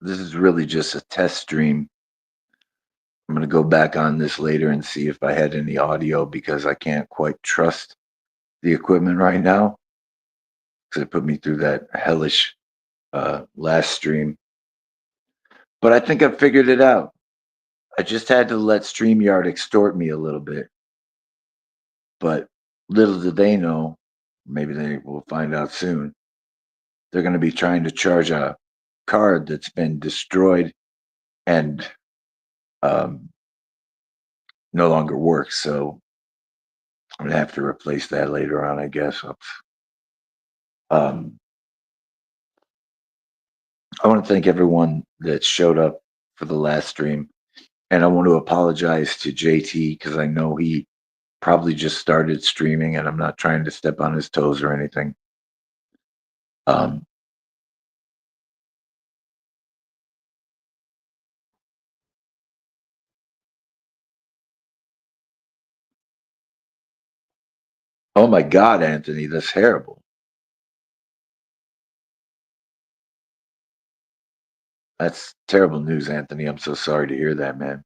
This is really just a test stream. I'm going to go back on this later and see if I had any audio because I can't quite trust the equipment right now because it put me through that hellish last stream. But I think I figured it out. I just had to let StreamYard extort me a little bit. But little did they know, maybe they will find out soon, they're going to be trying to charge a card that's been destroyed and um, no longer works. So I'm going to have to replace that later on, I guess. Um, I want to thank everyone that showed up for the last stream. And I want to apologize to JT because I know he probably just started streaming and I'm not trying to step on his toes or anything. Um, oh my God, Anthony, that's terrible. That's terrible news, Anthony. I'm so sorry to hear that, man.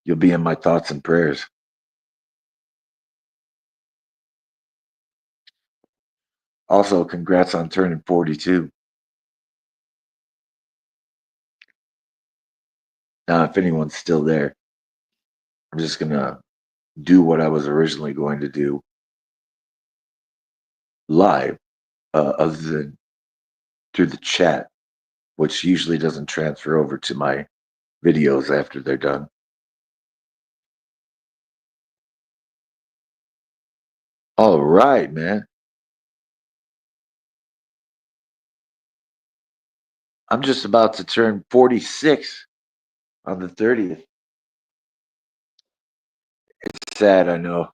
You'll be in my thoughts and prayers. Also, congrats on turning 42. Now, if anyone's still there, I'm just going to do what I was originally going to do live, other than through the chat, which usually doesn't transfer over to my videos after they're done. All right, man. I'm just about to turn 46 on the 30th. It's sad, I know.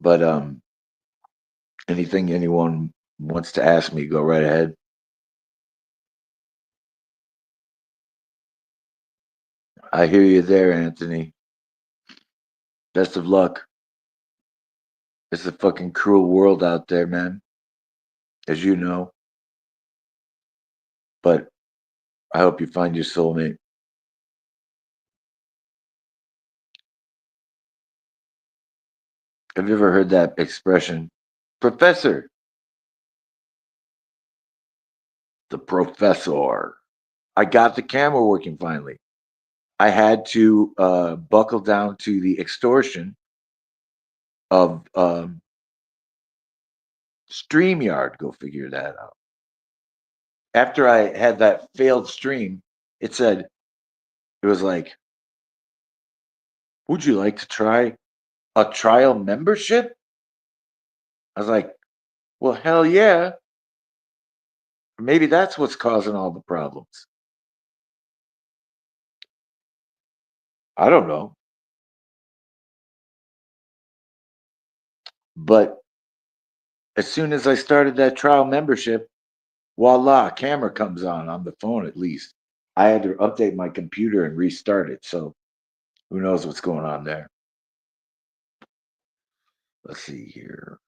But anything anyone wants to ask me, go right ahead. I hear you there, Anthony. Best of luck. It's a fucking cruel world out there, man, as you know. But I hope you find your soulmate. Have you ever heard that expression? Professor, the professor. I got the camera working finally. I had to buckle down to the extortion of StreamYard. Go figure that out. After I had that failed stream, it said, it was like, would you like to try a trial membership? I was like, well, hell yeah. Maybe that's what's causing all the problems. I don't know. But as soon as I started that trial membership, voila, camera comes on the phone at least. I had to update my computer and restart it. So who knows what's going on there? Let's see here.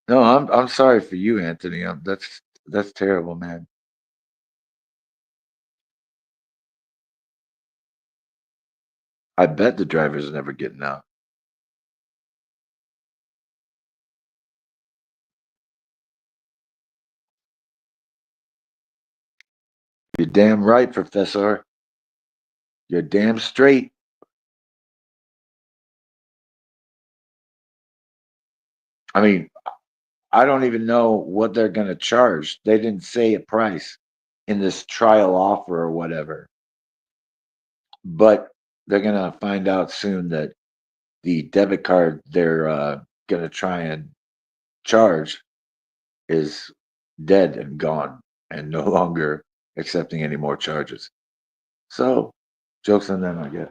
No, I'm sorry for you, Anthony. That's terrible, man. I bet the driver's never getting out. You're damn right, Professor. You're damn straight. I mean, I don't even know what they're going to charge. They didn't say a price in this trial offer or whatever. But they're going to find out soon that the debit card they're going to try and charge is dead and gone and no longer accepting any more charges. So, jokes on them, I guess.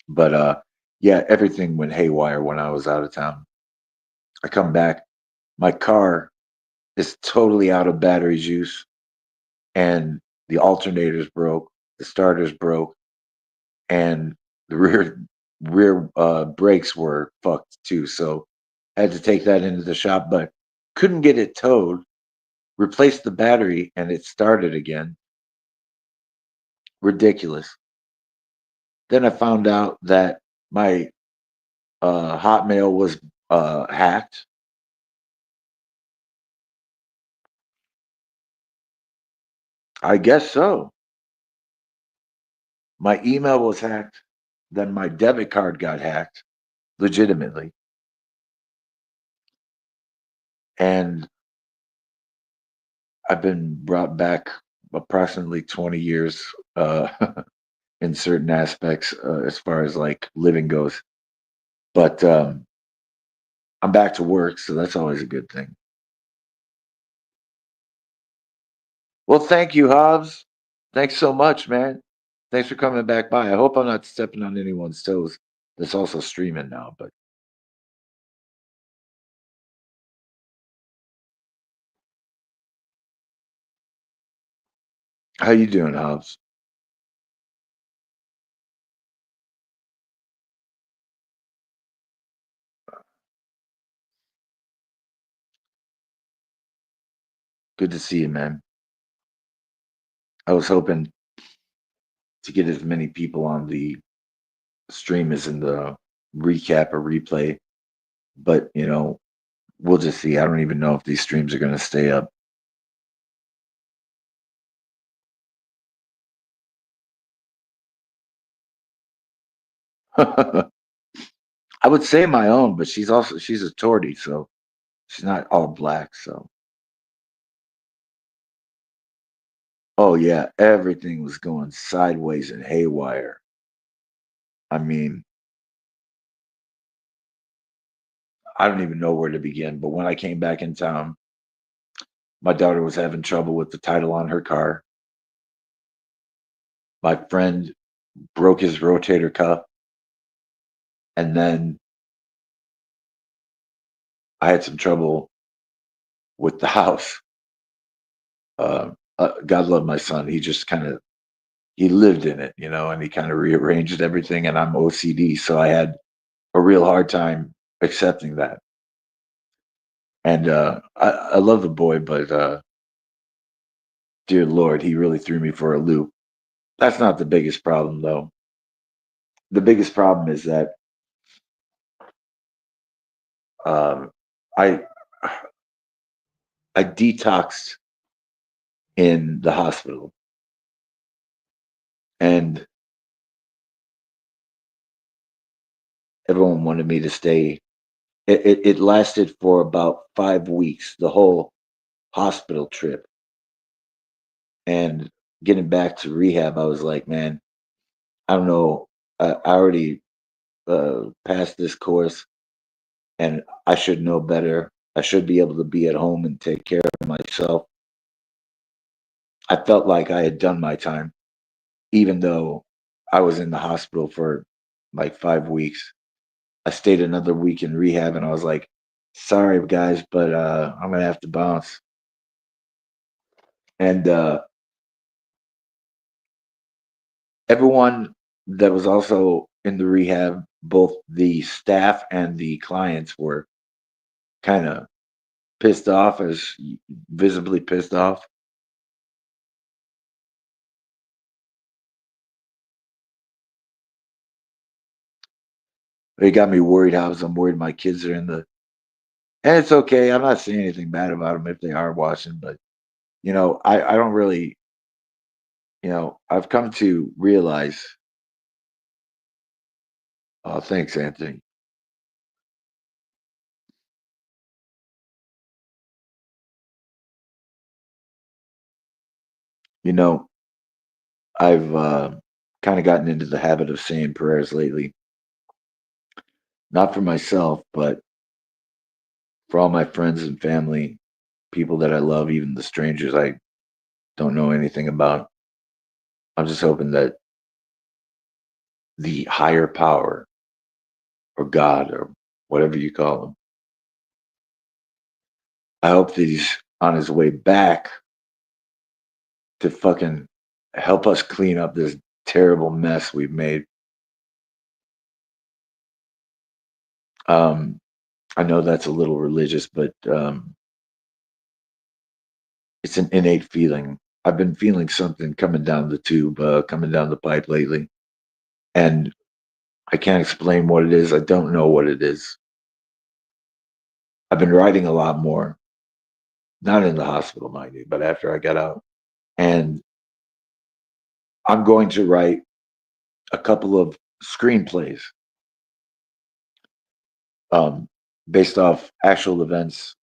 But yeah, everything went haywire when I was out of town. I come back, my car is totally out of battery juice, and the alternators broke, the starters broke, and the rear rear brakes were fucked too. So I had to take that into the shop, but couldn't get it towed. Replaced the battery and it started again. Ridiculous. Then I found out that my Hotmail was hacked. I guess so. My email was hacked. Then my debit card got hacked, legitimately. And I've been brought back approximately 20 years uh, in certain aspects as far as like living goes. But I'm back to work, so that's always a good thing. Well, thank you, Hobbs. Thanks so much, man. Thanks for coming back by. I hope I'm not stepping on anyone's toes that's also streaming now, but how you doing, Hobbs? Good to see you, man. I was hoping to get as many people on the stream as in the recap or replay, but we'll just see. I don't even know if these streams are going to stay up. I would say my own, but she's a tortie, so she's not all black. So, oh yeah, everything was going sideways and haywire. I mean, I don't even know where to begin. But when I came back in town, my daughter was having trouble with the title on her car. My friend broke his rotator cuff, and then I had some trouble with the house. God love my son. He just kind of he lived in it, and he kind of rearranged everything. And I'm OCD, so I had a real hard time accepting that. And I love the boy, but dear Lord, he really threw me for a loop. That's not the biggest problem, though. The biggest problem is that um, I I detoxed in the hospital, and everyone wanted me to stay. It lasted for about 5 weeks, the whole hospital trip. And getting back to rehab, I was like, man, I don't know. I already passed this course, and I should know better. I should be able to be at home and take care of myself. I felt like I had done my time, even though I was in the hospital for like 5 weeks. I stayed another week in rehab, and I was like, sorry guys, but I'm gonna have to bounce. And everyone that was also in the rehab, both the staff and the clients were kind of pissed off, as visibly pissed off. It got me worried. I'm worried my kids are in the, and it's okay. I'm not saying anything bad about them if they are watching, but I don't really, I've come to realize. Oh, thanks, Anthony. You know, I've kind of gotten into the habit of saying prayers lately, not for myself, but for all my friends and family, people that I love, even the strangers I don't know anything about. I'm just hoping that the higher power or God or whatever you call him, I hope that he's on his way back to fucking help us clean up this terrible mess we've made. Um, I know that's a little religious, but it's an innate feeling. I've been feeling something coming down the tube, coming down the pipe lately, and I can't explain what it is. I don't know what it is. I've been writing a lot more, not in the hospital, mind you, but after I got out. And I'm going to write a couple of screenplays um, based off actual events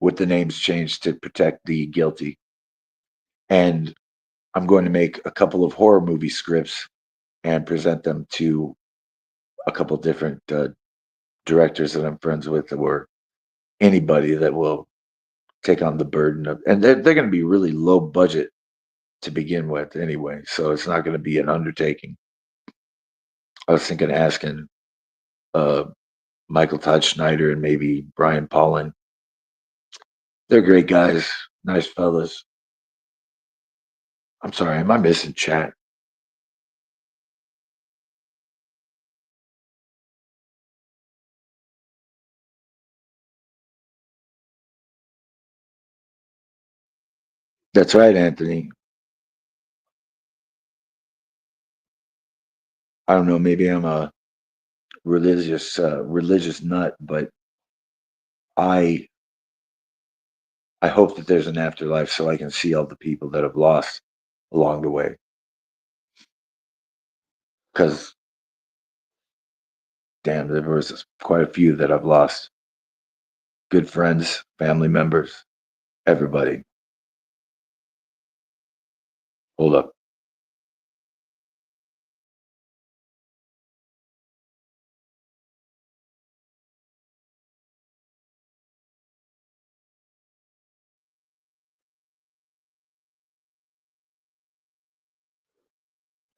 with the names changed to protect the guilty. And I'm going to make a couple of horror movie scripts and present them to a couple different directors that I'm friends with, or anybody that will take on the burden of, and they're going to be really low budget to begin with anyway. So it's not going to be an undertaking. I was thinking asking uh, Michael Todd Schneider and maybe Brian Paulin. They're great guys, nice fellas. I'm sorry, am I missing chat? That's right, Anthony. I don't know, maybe I'm a religious nut, but I I hope that there's an afterlife so I can see all the people that have lost along the way. Because damn, there was quite a few that I've lost. Good friends, family members, everybody. Hold up.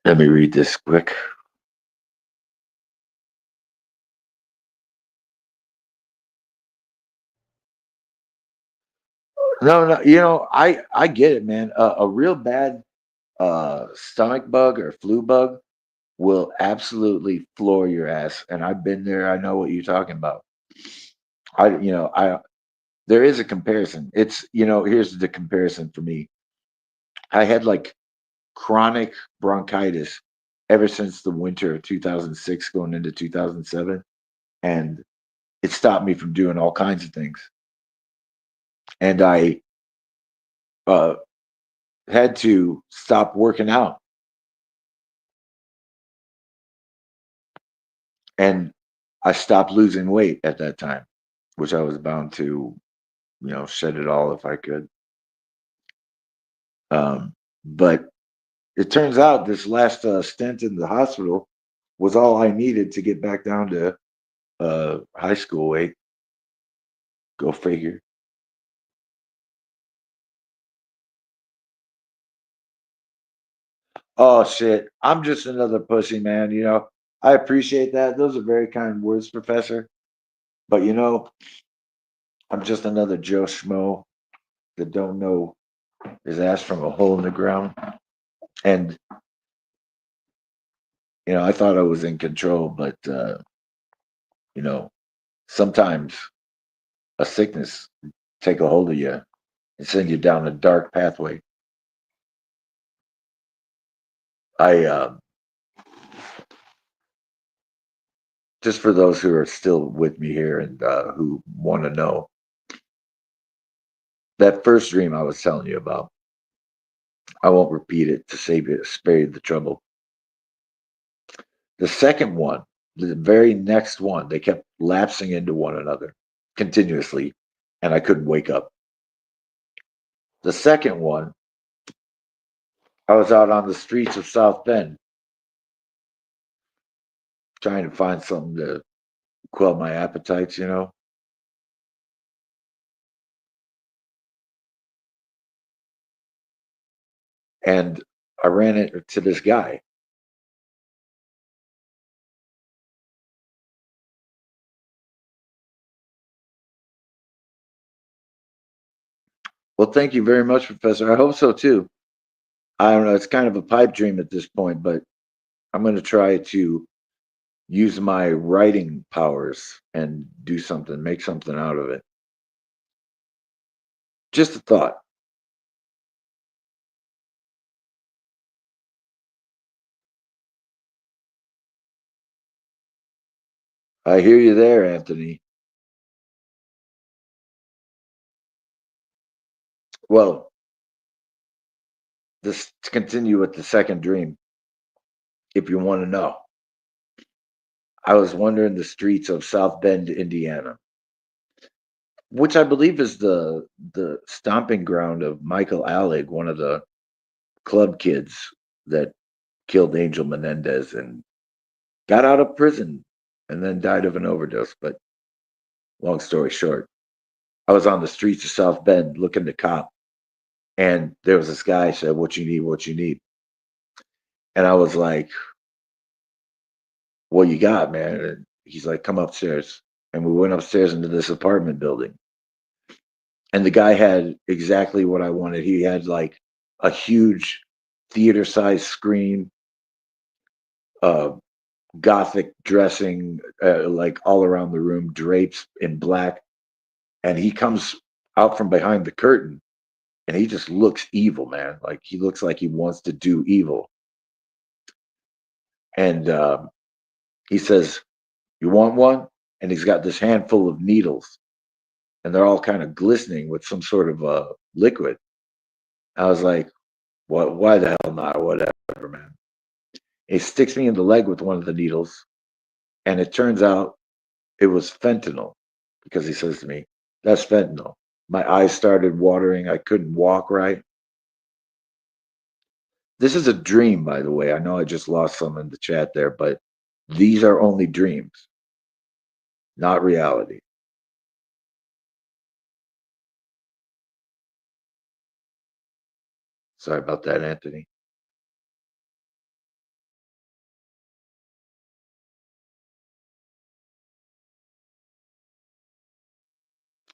Let me read this quick. No, no, I get it, man. A real bad stomach bug or flu bug will absolutely floor your ass, and I've been there. I know what you're talking about. I there is a comparison. It's here's the comparison for me. I had like chronic bronchitis ever since the winter of 2006 going into 2007, and it stopped me from doing all kinds of things. And I uh, had to stop working out, and I stopped losing weight at that time, which I was bound to, shed it all if I could. But it turns out this last stint in the hospital was all I needed to get back down to high school weight. Go figure. Oh shit, I'm just another pussy, man. I appreciate that. Those are very kind words, Professor. But I'm just another Joe Schmo that don't know his ass from a hole in the ground. And I thought I was in control, but you know, sometimes a sickness take a hold of you and send you down a dark pathway. I Just for those who are still with me here and who want to know, that first dream I was telling you about, I won't repeat it to spare you the trouble. The second one, the very next one, they kept lapsing into one another continuously, and I couldn't wake up. The second one, I was out on the streets of South Bend trying to find something to quell my appetites. And I ran into this guy. Well, thank you very much, Professor. I hope so too. I don't know. It's kind of a pipe dream at this point, but I'm going to try to use my writing powers and do something, make something out of it. Just a thought. I hear you there, Anthony. Well, this to continue with the second dream, if you want to know. I was wandering the streets of South Bend, Indiana, which I believe is the stomping ground of Michael Alec, one of the club kids that killed Angel Menendez and got out of prison and then died of an overdose. But long story short, I was on the streets of South Bend looking to cop, and there was this guy said, "What you need? What you need?" And I was like, "What you got, man?" And he's like, "Come upstairs." And we went upstairs into this apartment building, and the guy had exactly what I wanted. He had like a huge theater-sized screen, uh, gothic dressing, like all around the room, drapes in black, and he comes out from behind the curtain, and he just looks evil, man. Like he looks like he wants to do evil. And he says, "You want one?" And he's got this handful of needles, and they're all kind of glistening with some sort of liquid. I was like, "What? Why the hell not? Whatever, man." He sticks me in the leg with one of the needles, and it turns out it was fentanyl because he says to me, "That's fentanyl." My eyes started watering. I couldn't walk right. This is a dream, by the way. I know I just lost some in the chat there, but these are only dreams, not reality. Sorry about that, Anthony.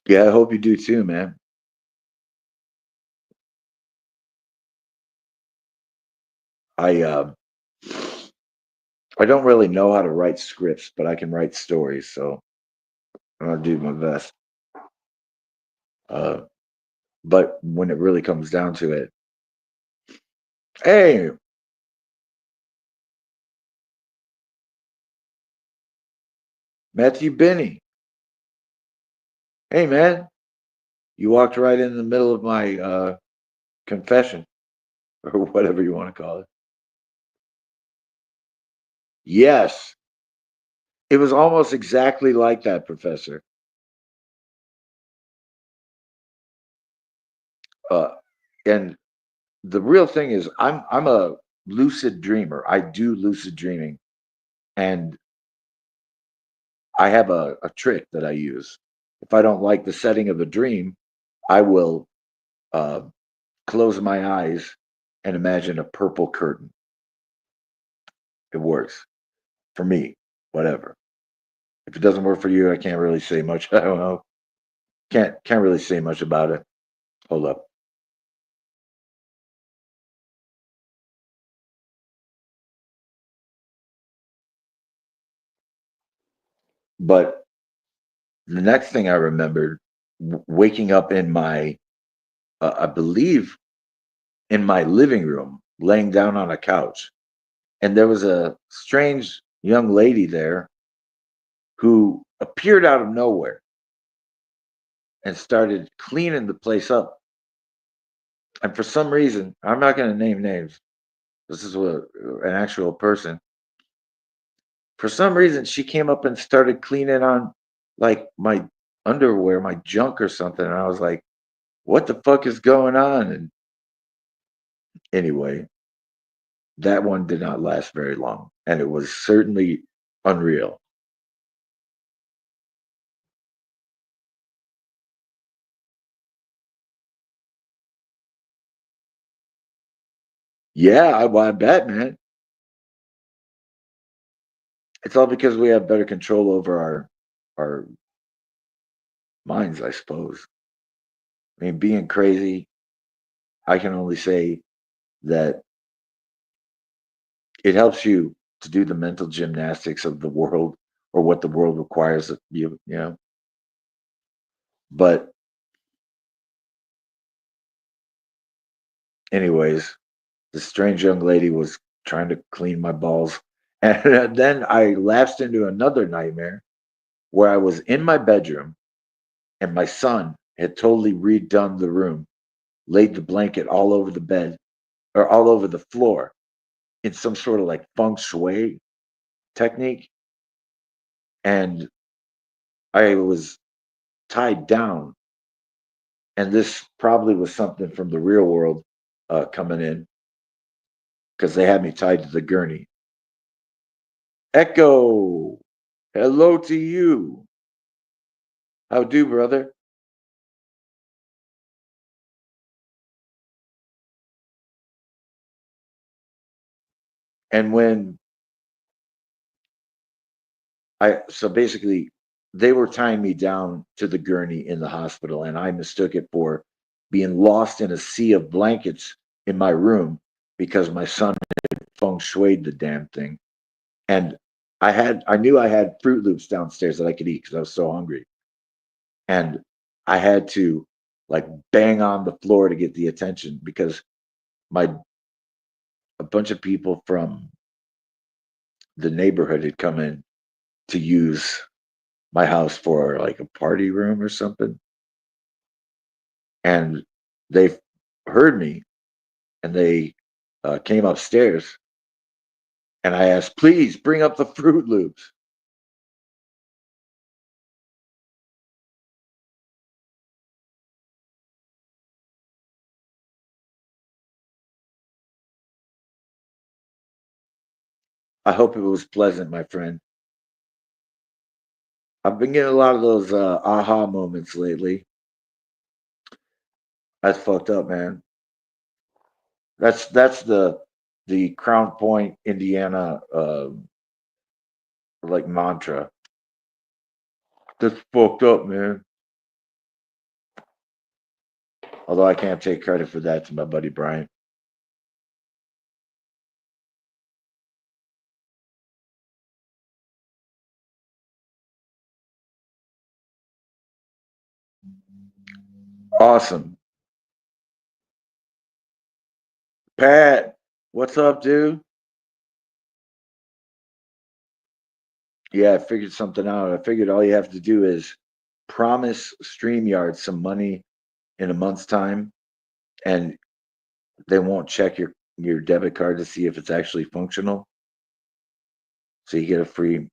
Yeah, I hope you do too, man. I I don't really know how to write scripts, but I can write stories, so I'm gonna do my best. Uh, but when it really comes down to it, hey, Matthew Benny, hey man, you walked right in the middle of my confession or whatever you want to call it. Yes, it was almost exactly like that, Professor. Uh, and the real thing is, I'm a lucid dreamer. I do lucid dreaming, and I have a trick that I use. If I don't like the setting of a dream, I will uh, close my eyes and imagine a purple curtain. It works for me. Whatever. If it doesn't work for you, I can't really say much. I don't know. Can't really say much about it. Hold up. But the next thing I remembered, waking up in my, I believe, in my living room, laying down on a couch, and there was a strange young lady there who appeared out of nowhere and started cleaning the place up. And for some reason, I'm not going to name names. This is an actual person. For some reason, she came up and started cleaning on like my underwear, my junk or something. And I was like, what the fuck is going on? And anyway, that one did not last very long. And it was certainly unreal. Yeah, I bet, man. It's all because we have better control over our minds, I suppose. I mean, being crazy, I can only say that it helps you to do the mental gymnastics of the world or what the world requires of you, you know. But anyways, the strange young lady was trying to clean my balls. And then I lapsed into another nightmare where I was in my bedroom and my son had totally redone the room, laid the blanket all over the bed or all over the floor in some sort of like feng shui technique. And I was tied down. And this probably was something from the real world coming in because they had me tied to the gurney. Echo, hello to you. How do, brother? And when so basically, they were tying me down to the gurney in the hospital, and I mistook it for being lost in a sea of blankets in my room because my son feng shuied the damn thing. And I knew I had Fruit Loops downstairs that I could eat because I was so hungry. And I had to like bang on the floor to get the attention because my a bunch of people from the neighborhood had come in to use my house for like a party room or something. And they heard me and they came upstairs and I asked, please bring up the Fruit Loops. I hope it was pleasant, my friend. I've been getting a lot of those aha moments lately. That's fucked up, man. That's the Crown Point, Indiana, like mantra. That's fucked up, man. Although I can't take credit for that to my buddy Brian. Awesome. Pat, what's up, dude? Yeah, I figured something out. I figured all you have to do is promise StreamYard some money in a month's time, and they won't check your debit card to see if it's actually functional. So you get a free,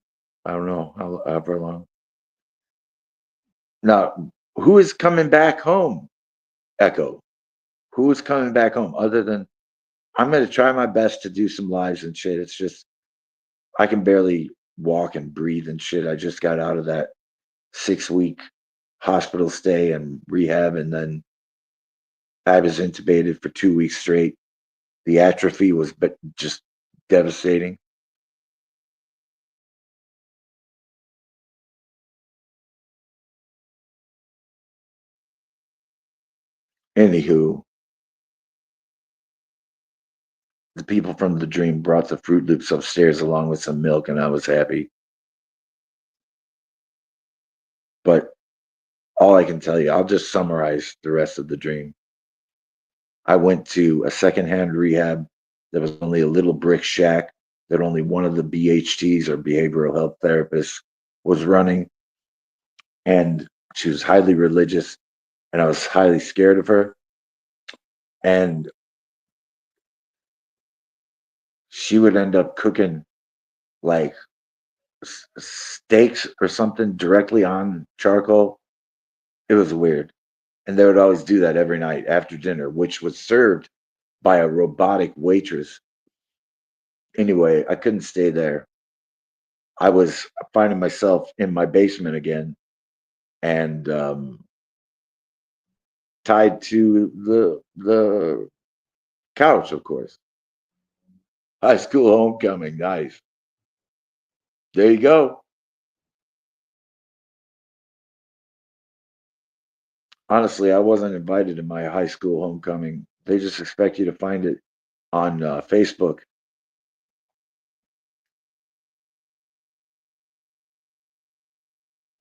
I don't know, however long. Now, who is coming back home? Echo. Who is coming back home other than I'm going to try my best to do some lives and shit. It's just I can barely walk and breathe and shit. I just got out of that 6 week hospital stay and rehab, and then I was intubated for 2 weeks straight. The atrophy was but just devastating. Anywho, the people from the dream brought the Fruit Loops upstairs along with some milk, and I was happy. But all I can tell you, I'll just summarize the rest of the dream. I went to a secondhand rehab. There was only a little brick shack that only one of the BHTs or behavioral health therapists was running. And she was highly religious, and I was highly scared of her. And she would end up cooking like steaks or something directly on charcoal. It was weird. And they would always do that every night after dinner, which was served by a robotic waitress. Anyway, I couldn't stay there. I was finding myself in my basement again and tied to the couch, of course. High school homecoming, nice. There you go. Honestly, I wasn't invited to my high school homecoming. They just expect you to find it on Facebook.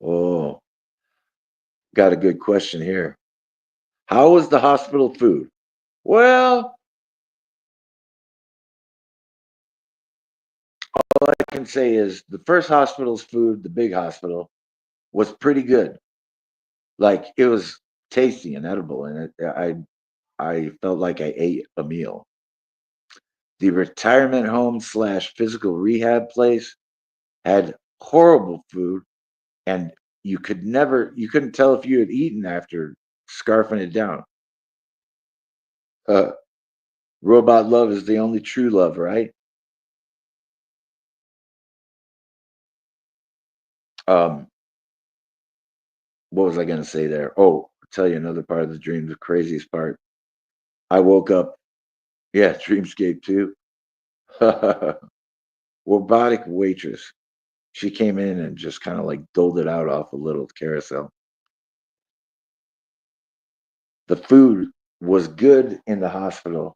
Oh, got a good question here. How was the hospital food? Well, all I can say is the first hospital's food, the big hospital, was pretty good. Like it was tasty and edible, and I felt like I ate a meal. The retirement home slash physical rehab place had horrible food, and you couldn't tell if you had eaten after scarfing it down. Uh, Robot love is the only true love, right? Um, what was I going to say there? Oh, I'll tell you another part of the dream, the craziest part. I woke up, yeah, dreamscape too. Robotic waitress. She came in and just kind of like doled it out off a little carousel. The food was good in the hospital,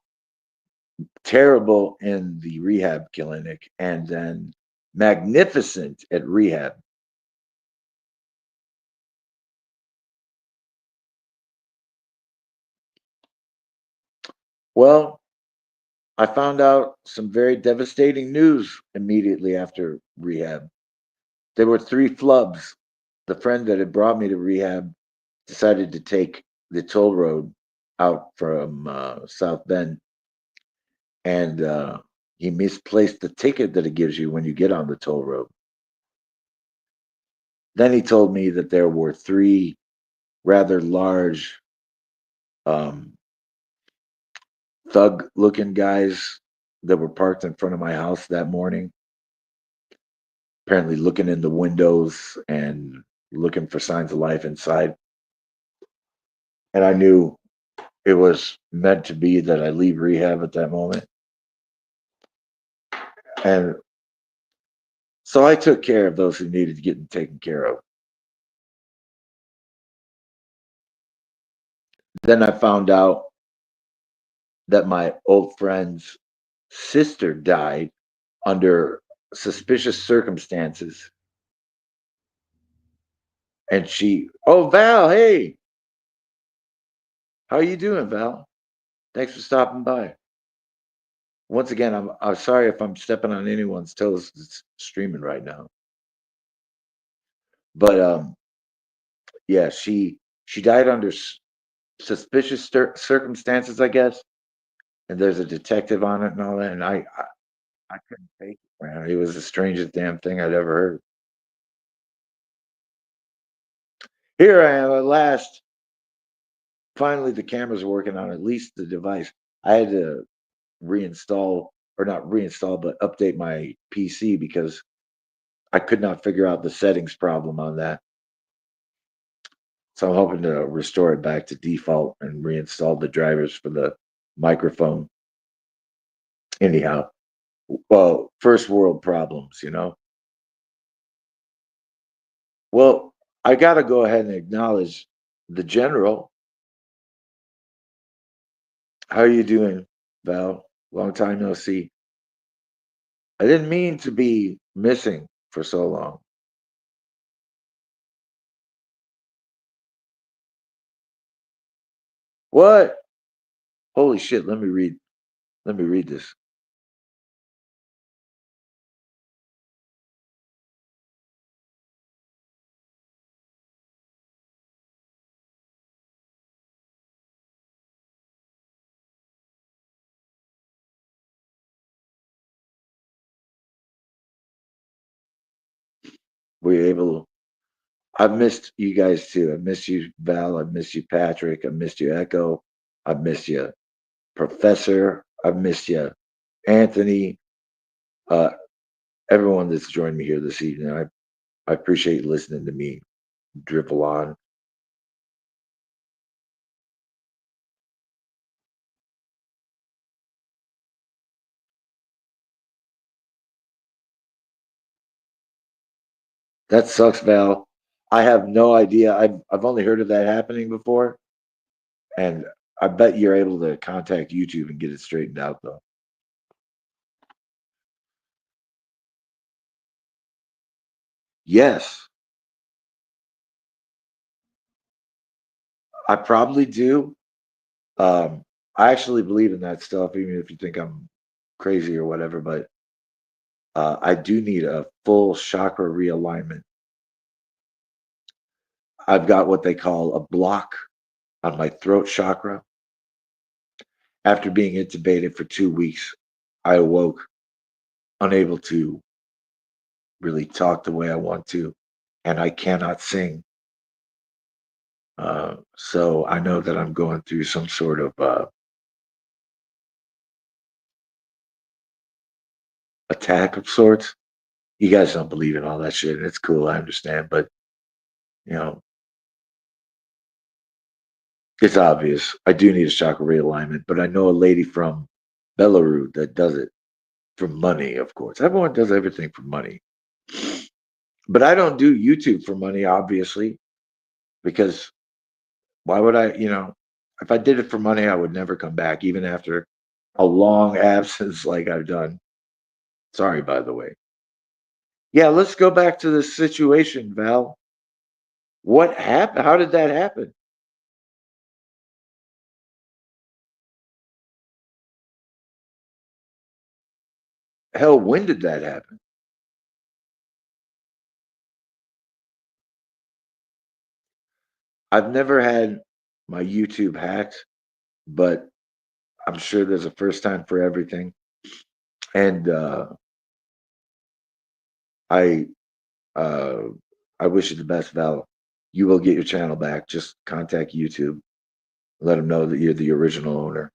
terrible in the rehab clinic, and then magnificent at rehab. Well, I found out some very devastating news immediately after rehab. There were three flubs. The friend that had brought me to rehab decided to take the toll road out from South Bend, and he misplaced the ticket that it gives you when you get on the toll road. Then he told me that there were three rather large um, thug looking guys that were parked in front of my house that morning, apparently looking in the windows and looking for signs of life inside. And I knew it was meant to be that I leave rehab at that moment. And so I took care of those who needed getting taken care of. Then I found out that my old friend's sister died under suspicious circumstances. And oh, Val, hey, how you doing, Val? Thanks for stopping by. Once again, I'm sorry if I'm stepping on anyone's toes that's streaming right now. But yeah, she died under suspicious circumstances, I guess. And there's a detective on it and all that. And I couldn't take it, man. It was the strangest damn thing I'd ever heard. Here I am at last. Finally, the camera's working on at least the device. I had to reinstall, or not reinstall, but update my PC because I could not figure out the settings problem on that. So I'm hoping to restore it back to default and reinstall the drivers for the microphone. Anyhow, well, first world problems, you know. Well, I got to go ahead and acknowledge the general. How are you doing, Val? Long time no see. I didn't mean to be missing for so long. What? Holy shit! Let me read. Let me read this. Were you able? I've missed you guys too. I miss you, Val. I miss you, Patrick. I missed you, Echo. I miss you, Professor. I miss you, Anthony. Uh, everyone that's joined me here this evening. I appreciate you listening to me dribble on. That sucks, Val. I have no idea. I've only heard of that happening before, and I bet you're able to contact YouTube and get it straightened out, though. Yes, I probably do. Um, I actually believe in that stuff, even if you think I'm crazy or whatever. But I do need a full chakra realignment. I've got what they call a block on my throat chakra. After being intubated for 2 weeks, I awoke unable to really talk the way I want to, and I cannot sing. So I know that I'm going through some sort of attack of sorts. You guys don't believe in all that shit, and it's cool. I understand, but you know, it's obvious. I do need a chakra realignment, but I know a lady from Belarus that does it for money, of course. Everyone does everything for money. But I don't do YouTube for money, obviously, because why would I, if I did it for money, I would never come back, even after a long absence like I've done. Sorry, by the way. Yeah, let's go back to the situation, Val. What happened? How did that happen? Hell, when did that happen? I've never had my YouTube hacked, but I'm sure there's a first time for everything. And I uh, I wish you the best, Val. You will get your channel back. Just contact YouTube. Let them know that you're the original owner.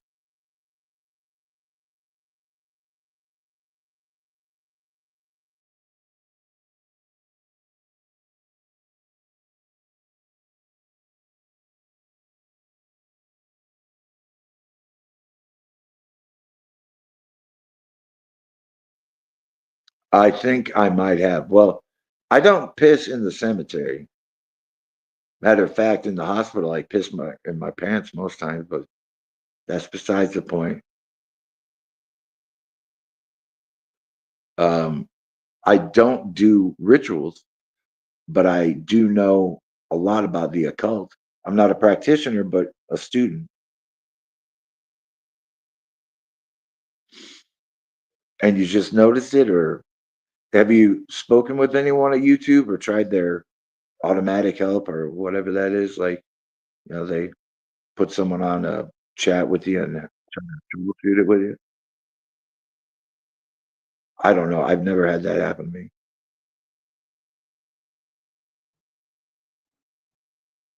I think I might have. Well, I don't piss in the cemetery. Matter of fact, in the hospital, I piss in my pants most times, but that's besides the point. Um, I don't do rituals, but I do know a lot about the occult. I'm not a practitioner, but a student. And you just noticed it, or have you spoken with anyone at YouTube or tried their automatic help or whatever that is? Like, they put someone on a chat with you and troubleshoot it with you. I don't know. I've never had that happen to me.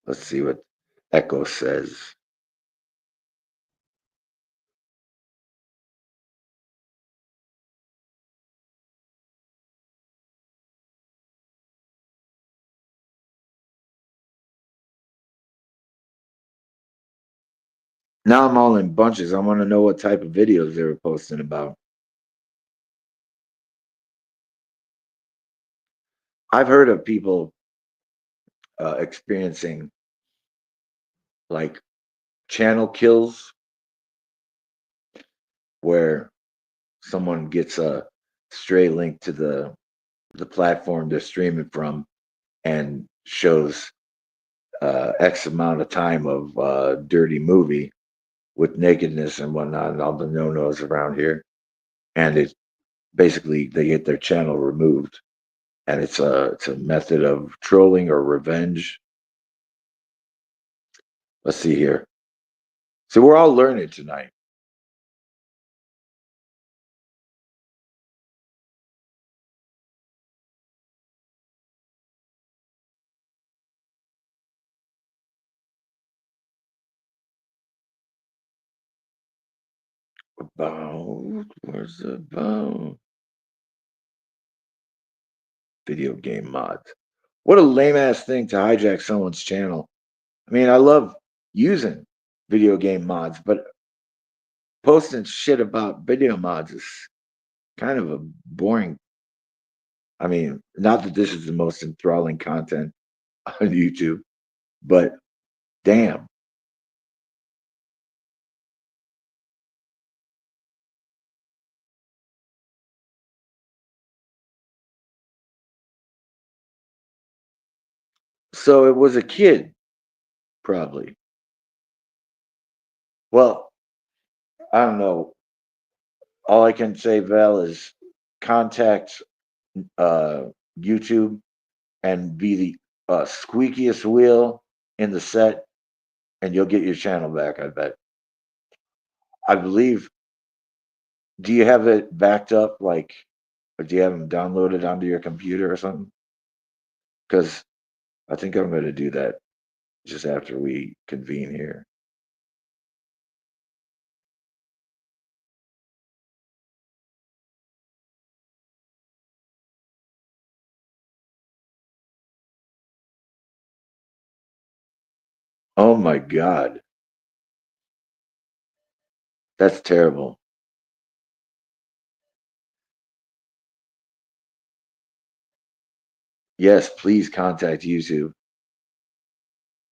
Let's see what Echo says. Now I'm all in bunches. I want to know what type of videos they were posting about. I've heard of people experiencing like channel kills where someone gets a stray link to the platform they're streaming from and shows X amount of time of dirty movie with nakedness and whatnot and all the no nos around here. And it basically they get their channel removed. And it's a method of trolling or revenge. Let's see here. So we're all learning tonight. About where's the about video game mods? What a lame ass thing to hijack someone's channel. I mean, I love using video game mods, but posting shit about video mods is kind of a boring. I mean, not that this is the most enthralling content on YouTube, but damn. So it was a kid, probably. Well, I don't know. All I can say, Val, is contact uh, YouTube and be the squeakiest wheel in the set, and you'll get your channel back. I bet. I believe. Do you have it backed up, like, or do you have them downloaded onto your computer or something? Because I think I'm going to do that just after we convene here. Oh my God, that's terrible. Yes, please contact YouTube.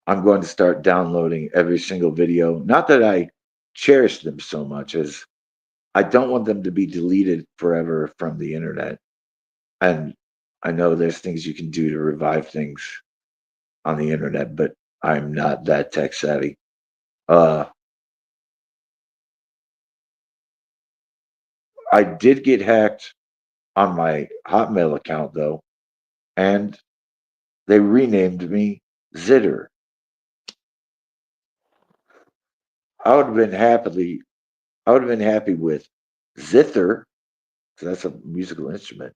I'm going to start downloading every single video. Not that I cherish them so much as I don't want them to be deleted forever from the internet. And I know there's things you can do to revive things on the internet, but I'm not that tech savvy. Uh, I did get hacked on my Hotmail account though, and they renamed me Zitter. I would have been happy with zither, because that's a musical instrument.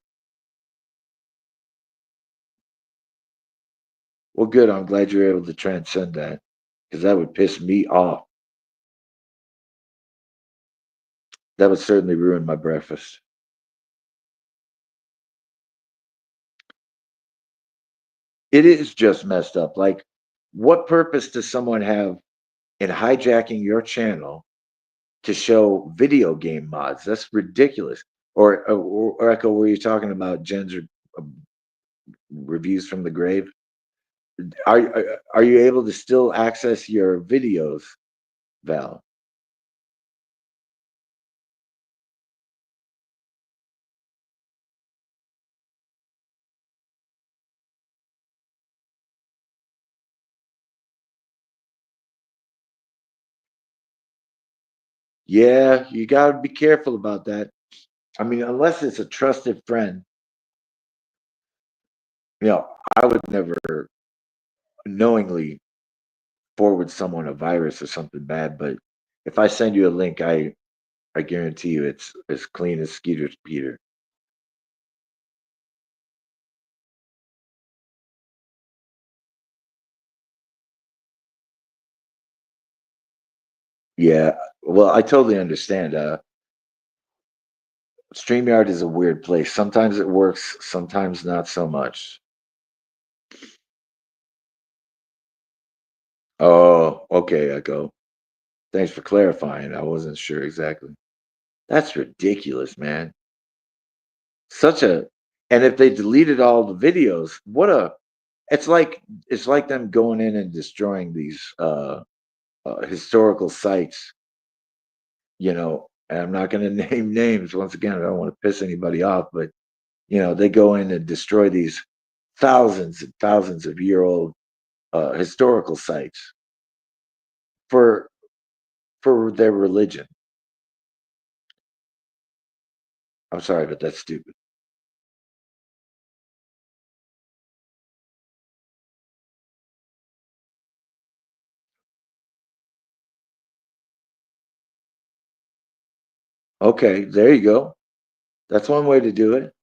Well, good. I'm glad you're able to transcend that, because that would piss me off. That would certainly ruin my breakfast. It is just messed up. Like, what purpose does someone have in hijacking your channel to show video game mods? That's ridiculous. Or Echo, were you talking about Jen's uh, reviews from the grave? Are you able to still access your videos, Val? Yeah, you got to be careful about that. I mean, unless it's a trusted friend, you know, I would never knowingly forward someone a virus or something bad. But if I send you a link, I guarantee you it's as clean as Skeeter's Peter. Yeah, well, I totally understand. StreamYard is a weird place. Sometimes it works, sometimes not so much. Oh, okay, Echo. Thanks for clarifying. I wasn't sure exactly. That's ridiculous, man. Such a and if they deleted all the videos, what a it's like them going in and destroying these historical sites, and I'm not going to name names once again. I don't want to piss anybody off, but they go in and destroy these thousands and thousands of year old historical sites for their religion. I'm sorry, but that's stupid. Okay, there you go. That's one way to do it.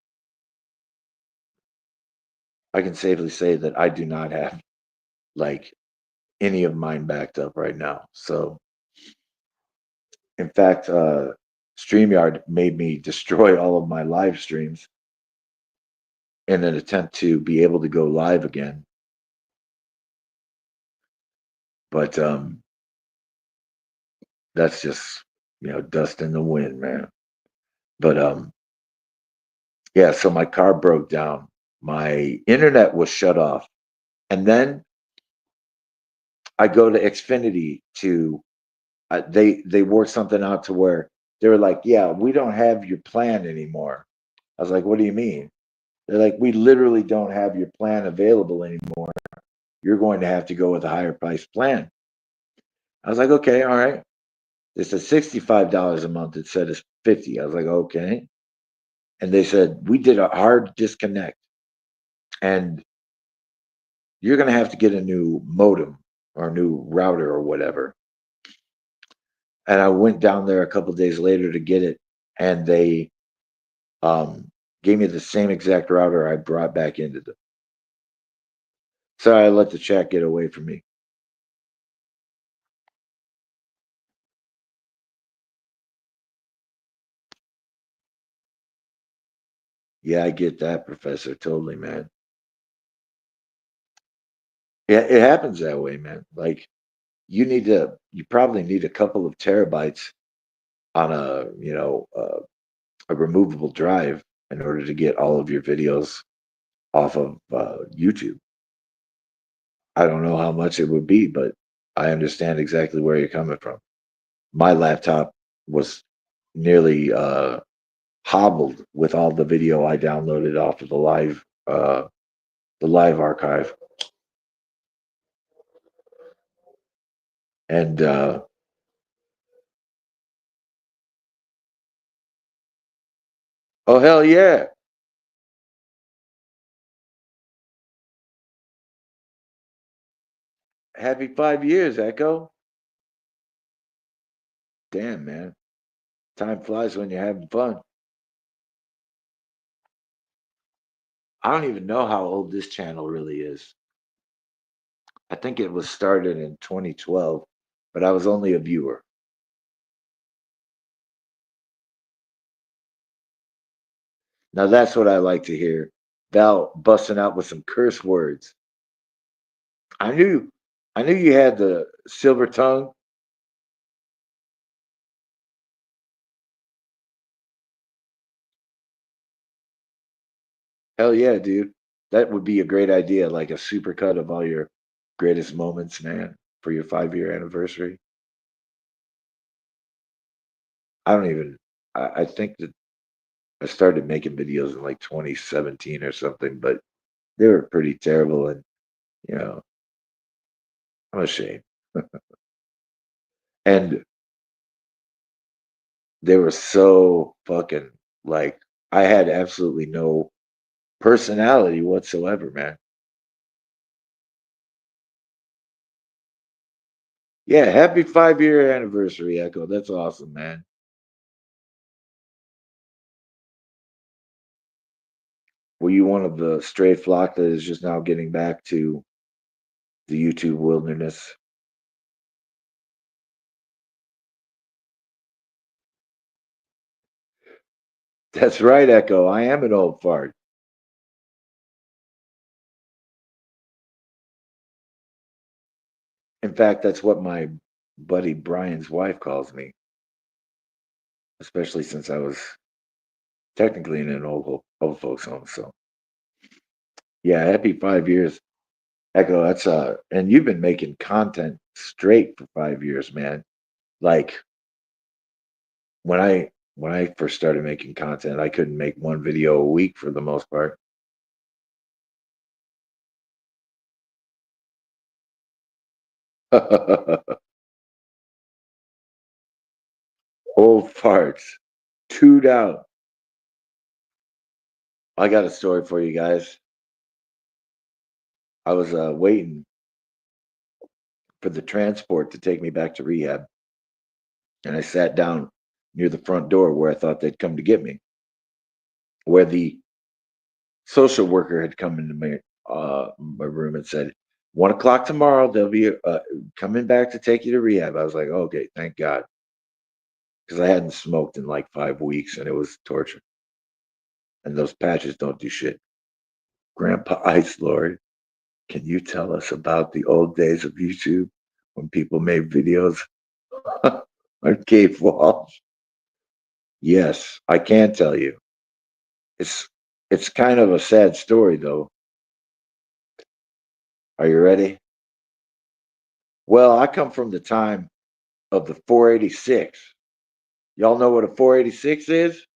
I can safely say that I do not have like any of mine backed up right now. So, in fact, StreamYard made me destroy all of my live streams in an attempt to be able to go live again. But that's just dust in the wind, man. But yeah. So my car broke down. My internet was shut off, and then I go to Xfinity to they worked something out to where they were like, "Yeah, we don't have your plan anymore." I was like, "What do you mean?" They're like, "We literally don't have your plan available anymore. You're going to have to go with a higher price plan." I was like, "Okay, all right." They said $65 a month. It said it's 50. I was like, okay. And they said, we did a hard disconnect and you're going to have to get a new modem or a new router or whatever. And I went down there a couple days later to get it, and they um, gave me the same exact router I brought back into the. So I let the chat get away from me. Yeah, I get that, Professor. Totally, man. Yeah, it happens that way, man. Like you probably need a couple of terabytes on a removable drive in order to get all of your videos off of YouTube. I don't know how much it would be, but I understand exactly where you're coming from. My laptop was nearly hobbled with all the video I downloaded off of the live archive. And oh hell yeah. Happy 5 years, Echo. Damn man. Time flies when you're having fun. I don't even know how old this channel really is. I think it was started in 2012, but I was only a viewer. Now that's what I like to hear. Val busting out with some curse words. I knew I knew you had the silver tongue. Hell yeah, dude. That would be a great idea, like a supercut of all your greatest moments, man, for your 5 year anniversary. I don't even I think that I started making videos in like 2017 or something, but they were pretty terrible and you know, I'm ashamed. And they were so fucking like I had absolutely no personality whatsoever, man. Yeah, happy 5 year anniversary, Echo. That's awesome, man. Were you one of the stray flock that is just now getting back to the YouTube wilderness? That's right, Echo. I am an old fart. In fact, that's what my buddy Brian's wife calls me, especially since I was technically in an old folks home. So yeah, happy 5 years, Echo. That's and you've been making content straight for 5 years, man. Like when I first started making content, I couldn't make one video a week for the most part. Old farts, chewed out. I got a story for you guys. I was waiting for the transport to take me back to rehab, and I sat down near the front door where I thought they'd come to get me, where the social worker had come into my room and said, 1 o'clock tomorrow, they'll be coming back to take you to rehab. I was like, okay, thank God. Because I hadn't smoked in like 5 weeks and it was torture. And those patches don't do shit. Grandpa Ice Lord, can you tell us about the old days of YouTube when people made videos on cave walls? Yes, I can tell you. It's it's kind of a sad story though. Are you ready? Well, I come from the time of the 486. Y'all know what a 486 is?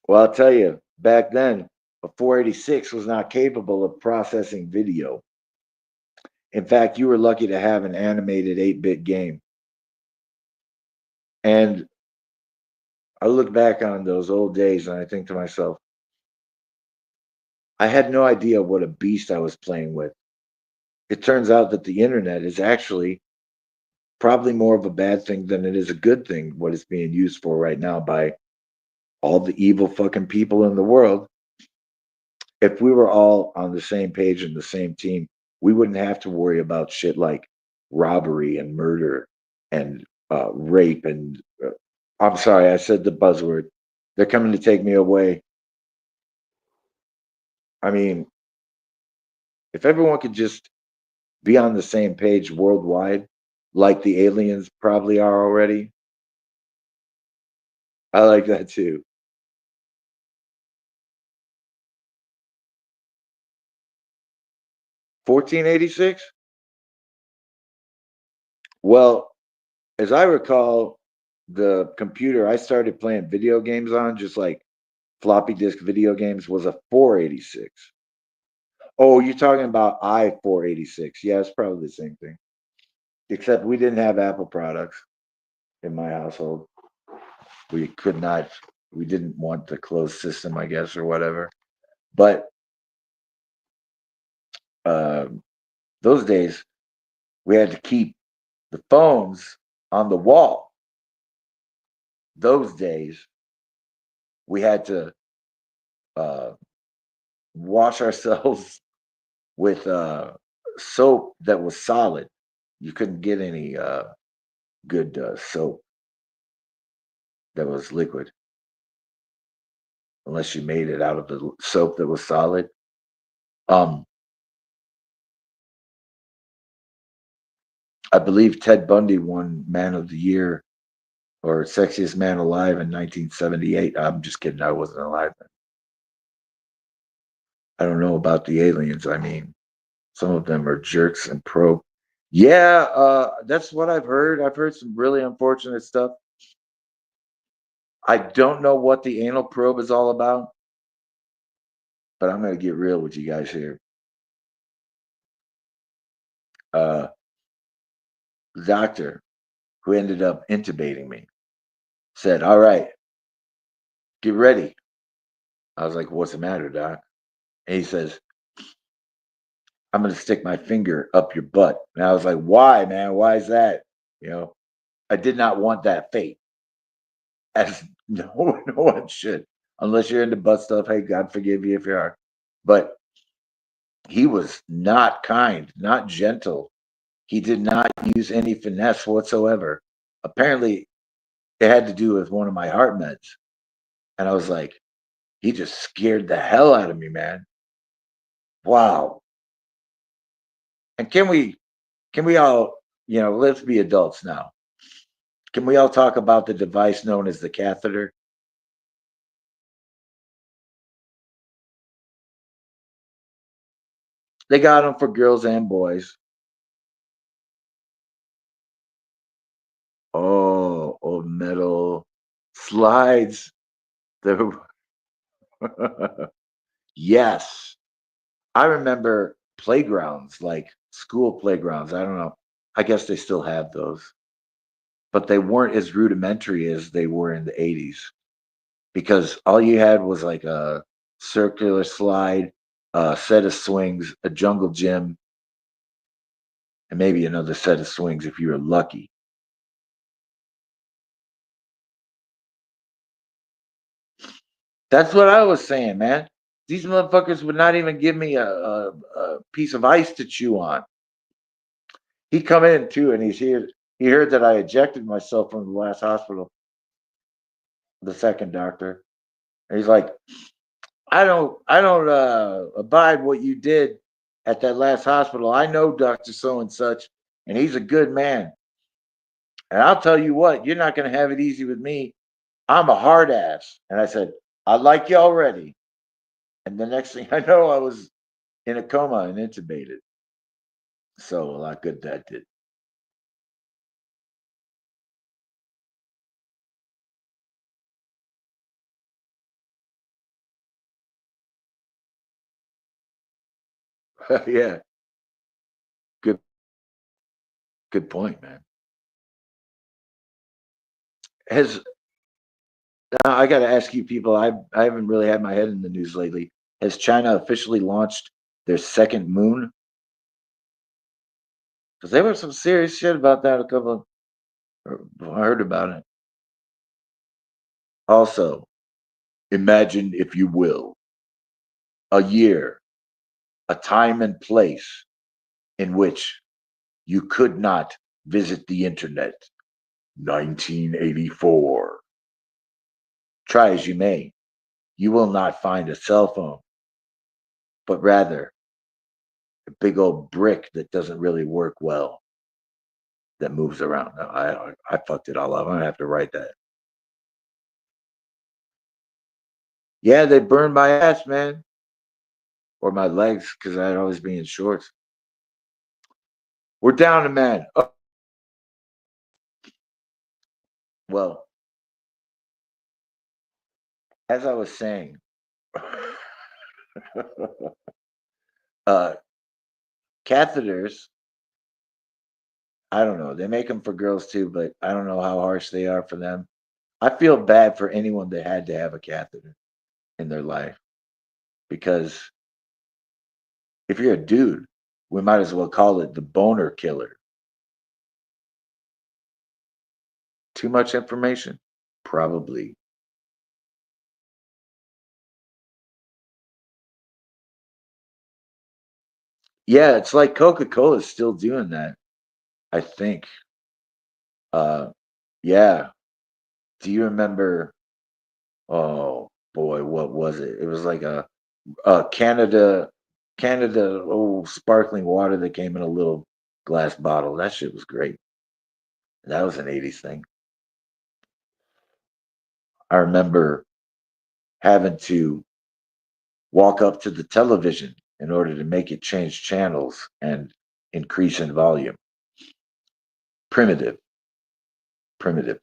Well, I'll tell you, back then, a 486 was not capable of processing video. In fact, you were lucky to have an animated 8-bit game. And I look back on those old days and I think to myself, I had no idea what a beast I was playing with. It turns out that the internet is actually probably more of a bad thing than it is a good thing, what it's being used for right now by all the evil fucking people in the world. If we were all on the same page and the same team, we wouldn't have to worry about shit like robbery and murder and rape. And I'm sorry, I said the buzzword. They're coming to take me away. I mean, if everyone could just be on the same page worldwide, like the aliens probably are already, I like that too. 1486? Well, as I recall, the computer I started playing video games on, just like floppy disk video games, was a 486. Oh, you're talking about i486. Yeah, it's probably the same thing. Except we didn't have Apple products in my household. We could not, we didn't want the closed system, I guess, or whatever. But um, those days, we had to keep the phones on the wall. Those days, we had to uh, wash ourselves with soap that was solid. You couldn't get any good soap that was liquid unless you made it out of the soap that was solid. Um, I believe Ted Bundy won Man of the Year or Sexiest Man Alive in 1978. I'm just kidding. I wasn't alive then. I don't know about the aliens. I mean, some of them are jerks and pro. Yeah, that's what I've heard. I've heard some really unfortunate stuff. I don't know what the anal probe is all about, but I'm going to get real with you guys here. Uh, the doctor who ended up intubating me said, "All right, get ready." I was like, "What's the matter, doc?" And he says, "I'm going to stick my finger up your butt." And I was like, "Why, man? Why is that?" You know, I did not want that fate, as no one should, unless you're into butt stuff. Hey, God forgive you if you are. But he was not kind, not gentle. He did not use any finesse whatsoever. Apparently, it had to do with one of my heart meds. And I was like, he just scared the hell out of me, man. Wow. And can we all, let's be adults now. Can we all talk about the device known as the catheter? They got them for girls and boys. Oh, old metal slides. The yes. I remember playgrounds, like school playgrounds. I don't know. I guess they still have those, but they weren't as rudimentary as they were in the 80s because all you had was like a circular slide, a set of swings, a jungle gym, and maybe another set of swings if you were lucky. That's what I was saying, man. These motherfuckers would not even give me a piece of ice to chew on. He come in too, and he's here. He heard that I ejected myself from the last hospital, the second doctor. And he's like, I don't abide what you did at that last hospital. I know Dr. So and such, and he's a good man. And I'll tell you what, you're not gonna have it easy with me. I'm a hard ass. And I said, I like you already. And the next thing I know, I was in a coma and intubated. So a lot good that did. Yeah. Good Good point, man. Has I got to ask you, people. I haven't really had my head in the news lately. Has China officially launched their second moon? Because there was some serious shit about that a couple. I heard about it. Also, imagine, if you will, a year, a time and place in which you could not visit the internet. 1984. Try as you may, you will not find a cell phone, but rather a big old brick that doesn't really work well that moves around. No, I fucked it all up. I'm gonna have to write that. Yeah, they burned my ass, man, or my legs, because I'd always be in shorts. We're down to man. Oh, well, as I was saying, uh, catheters. I don't know. They make them for girls too, but I don't know how harsh they are for them. I feel bad for anyone that had to have a catheter in their life because if you're a dude, we might as well call it the boner killer. Too much information? Probably. Yeah, it's like Coca-Cola is still doing that, I think. Uh yeah. Do you remember, oh boy, what was it? It was like a Canada sparkling water that came in a little glass bottle. That shit was great. That was an 80s thing. I remember having to walk up to the television in order to make it change channels and increase in volume. Primitive, primitive.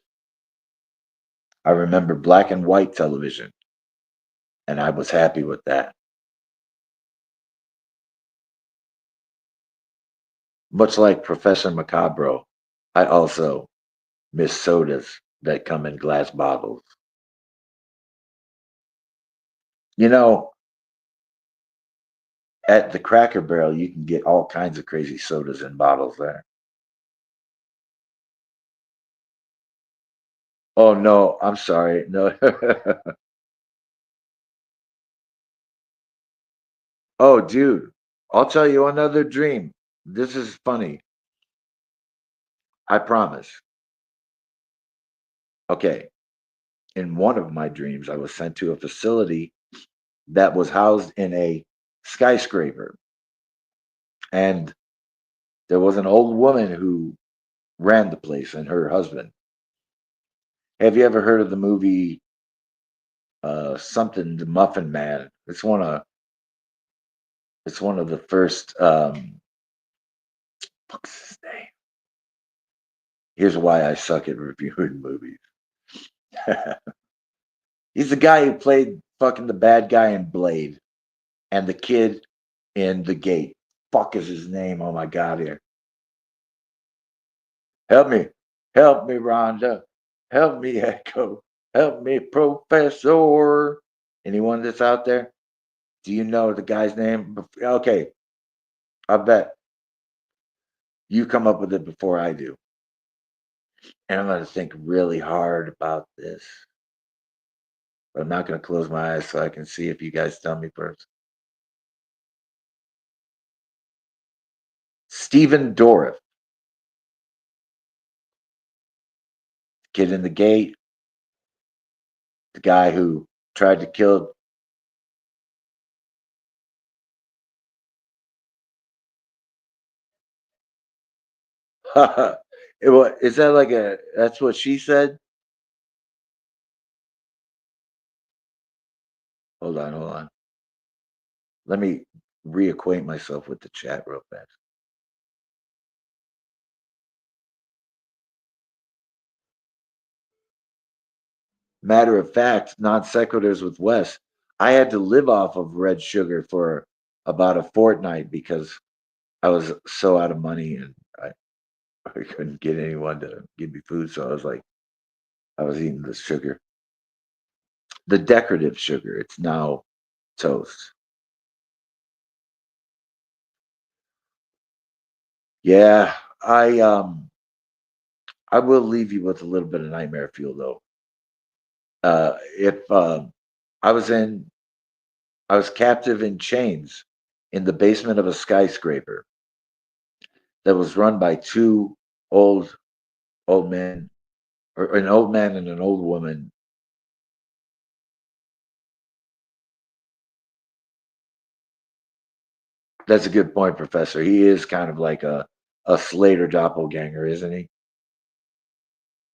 I remember black and white television, and I was happy with that. Much like Professor Macabro, I also miss sodas that come in glass bottles. You know, at the Cracker Barrel, you can get all kinds of crazy sodas in bottles there. Oh no, I'm sorry. No. Oh, dude, I'll tell you another dream. This is funny. I promise. Okay. In one of my dreams, I was sent to a facility that was housed in a skyscraper. And there was an old woman who ran the place and her husband. Have you ever heard of the movie something the Muffin Man? It's one of the first what's his name? Here's why I suck at reviewing movies. He's the guy who played fucking the bad guy in Blade and the kid in The Gate. Fuck is his name? Oh my god, here. Help me. Help me, Rhonda. Help me, Echo. Help me, Professor. Anyone that's out there? Do you know the guy's name? Okay, I bet you come up with it before I do. And I'm going to think really hard about this. But I'm not going to close my eyes so I can see if you guys tell me first. Stephen Dorff, kid in The Gate, the guy who tried to kill. Is that like that's what she said? Hold on. Let me reacquaint myself with the chat real fast. Matter of fact, non sequiturs with Wes. I had to live off of red sugar for about a fortnight because I was so out of money, and I couldn't get anyone to give me food, so I was like, I was eating the sugar, the decorative sugar. It's now toast. Yeah, I will leave you with a little bit of nightmare fuel though. If I was in, I was captive in chains in the basement of a skyscraper that was run by two old old men, or an old man and an old woman. That's a good point, Professor. He is kind of like a Slater doppelganger, isn't he?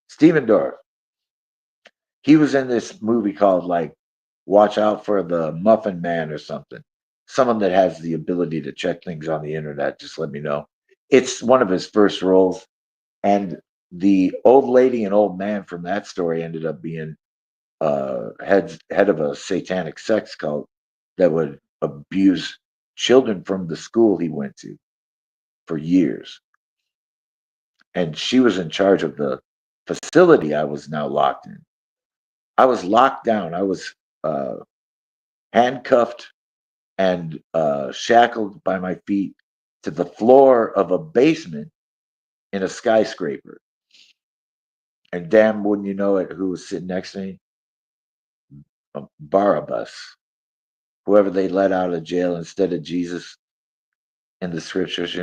Stephen Dorff. He was in this movie called like Watch Out for the Muffin Man or something. Someone that has the ability to check things on the internet. Just let me know. It's one of his first roles, and the old lady and old man from that story ended up being head of a satanic sex cult that would abuse children from the school he went to for years. And she was in charge of the facility I was now locked in. I was locked down. I was uh, handcuffed and shackled by my feet to the floor of a basement in a skyscraper. And damn, wouldn't you know it, who was sitting next to me? Barabbas, whoever they let out of jail instead of Jesus in the scriptures.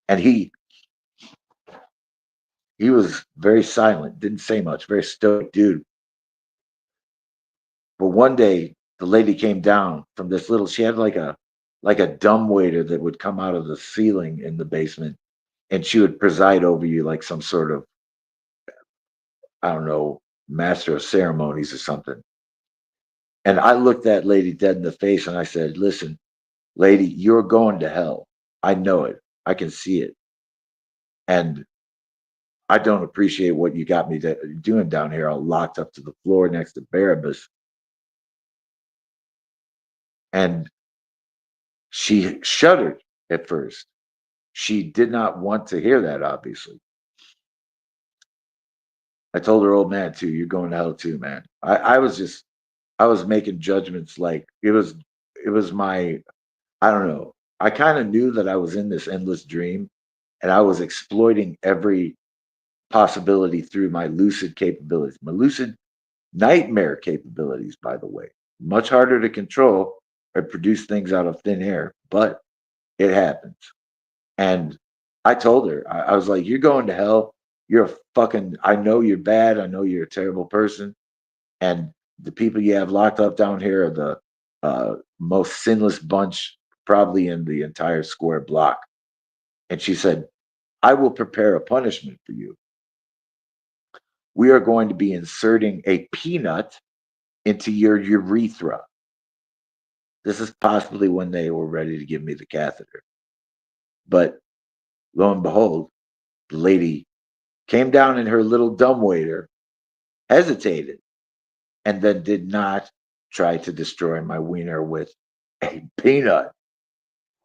And he was very silent, didn't say much, very stoic dude. But one day the lady came down from this little, she had like a dumb waiter that would come out of the ceiling in the basement, and she would preside over you like some sort of, I don't know, master of ceremonies or something. And I looked that lady dead in the face and I said, listen, lady, you're going to hell. I know it. I can see it. And I don't appreciate what you got me doing down here, all locked up to the floor next to Barabbas. And she shuddered at first. She did not want to hear that, obviously. I told her, old man, too, you're going to hell too, man. I was making judgments like it was my, I don't know. I kind of knew that I was in this endless dream and I was exploiting every possibility through my lucid capabilities, my lucid nightmare capabilities, by the way. Much harder to control or produce things out of thin air, but it happens. And I told her, I was like, you're going to hell. You're a fucking, I know you're bad. I know you're a terrible person. And the people you have locked up down here are the most sinless bunch probably in the entire square block. And she said, I will prepare a punishment for you. We are going to be inserting a peanut into your urethra. This is possibly when they were ready to give me the catheter. But lo and behold, the lady came down in her little dumbwaiter, hesitated, and then did not try to destroy my wiener with a peanut.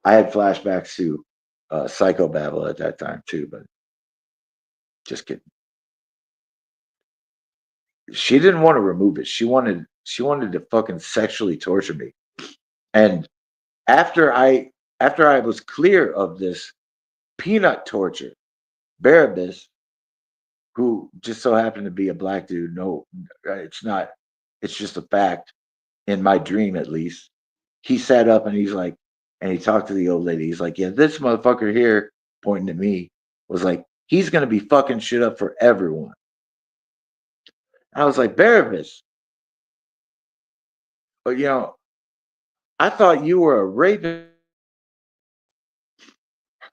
I had flashbacks to Psychobabble at that time too, but just kidding. She didn't want to remove it. She wanted to fucking sexually torture me. And after I after I was clear of this peanut torture, Barabbas, who just so happened to be a black dude, no, it's not, it's just a fact in my dream at least. He sat up and he's like, and he talked to the old lady. He's like, yeah, this motherfucker here, pointing at me, was like, he's gonna be fucking shit up for everyone. I was like, Barabbas, but I thought you were a rapist.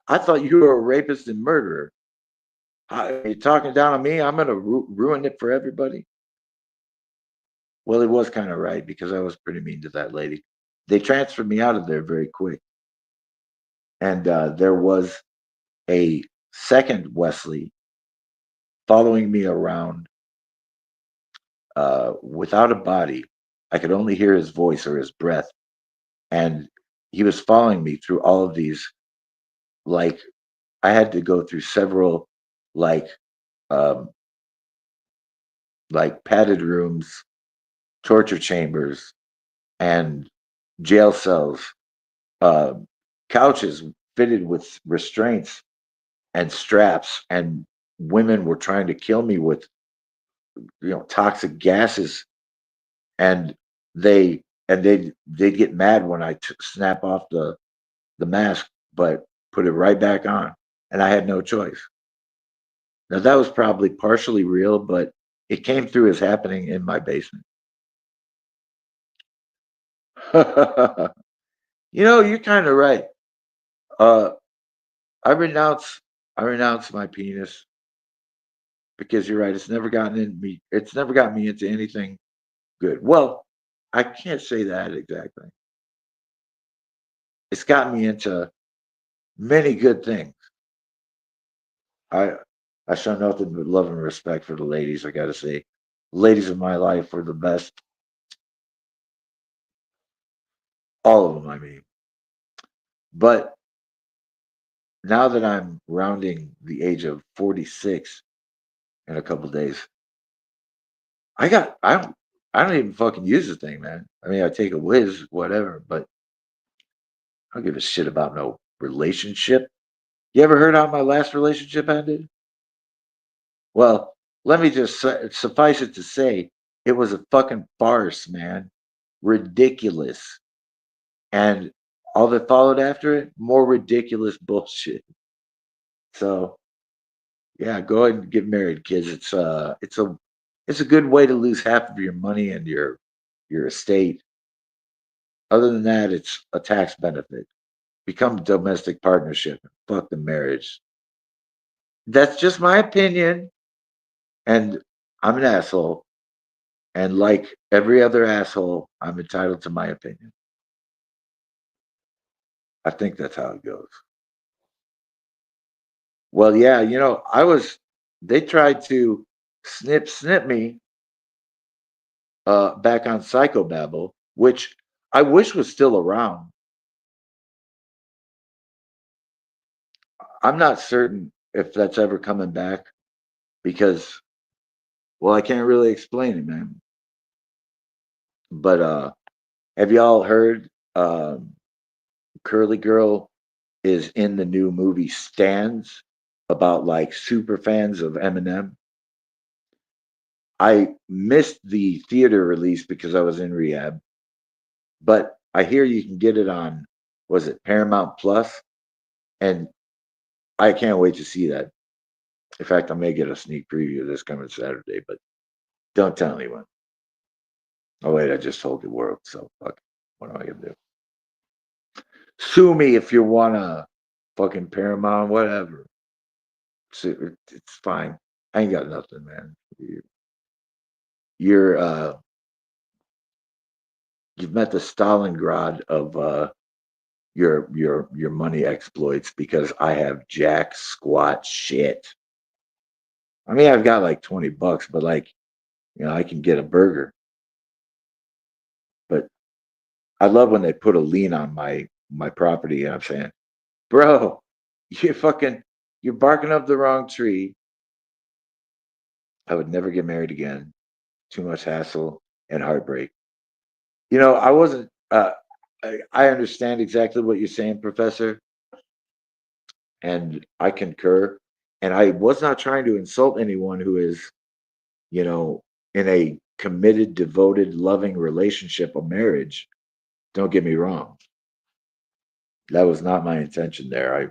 I thought you were a rapist and murderer. You're talking down on me. I'm gonna ruin it for everybody. Well, it was kind of right because I was pretty mean to that lady. They transferred me out of there very quick, and there was a second Wesley following me around without a body. I could only hear his voice or his breath, and he was following me through all of these like I had to go through several like um padded rooms, torture chambers, and jail cells, uh, couches fitted with restraints and straps, and women were trying to kill me with toxic gases, and they'd get mad when I snap off the mask, but put it right back on, and I had no choice. Now that was probably partially real, but it came through as happening in my basement. You're kind of right. Uh, I renounce I renounce my penis because you're right. It's never gotten in me. It's never got me into anything good. Well, I can't say that exactly. It's gotten me into many good things. I I show nothing but love and respect for the ladies. I gotta say, ladies in my life were the best. All of them, I mean. But now that I'm rounding the age of 46 in a couple days, I got I don't even fucking use the thing, man. I mean, I take a whiz, whatever, but I don't give a shit about no relationship. You ever heard how my last relationship ended? Well, let me just suffice it to say, it was a fucking farce, man. Ridiculous. And all that followed after it, more ridiculous bullshit. So yeah, go ahead and get married, kids. It's a good way to lose half of your money and your estate. Other than that, it's a tax benefit. Become a domestic partnership. Fuck the marriage. That's just my opinion, and I'm an asshole. And like every other asshole, I'm entitled to my opinion. I think that's how it goes. Well, yeah, they tried to snip me back on Psychobabble, which I wish was still around. I'm not certain if that's ever coming back because, well, I can't really explain it, man. But have y'all heard Curly Girl is in the new movie Stands about like super fans of Eminem? I missed the theater release because I was in rehab, but I hear you can get it on, was it Paramount Plus? And I can't wait to see that. In fact, I may get a sneak preview this coming Saturday, but don't tell anyone. Oh wait, I just told the world, so fuck. What am I gonna do? Sue me if you wanna. Fucking Paramount, whatever. It's fine. I ain't got nothing, man. You're you've met the Stalingrad of your money exploits because I have jack squat shit. I mean, I've got like $20, but like, I can get a burger. But I love when they put a lien on my property, and I'm saying, bro, you fucking you're barking up the wrong tree. I would never get married again. Too much hassle and heartbreak. I wasn't. I understand exactly what you're saying, Professor, and I concur. And I was not trying to insult anyone who is, you know, in a committed, devoted, loving relationship or marriage. Don't get me wrong. That was not my intention there.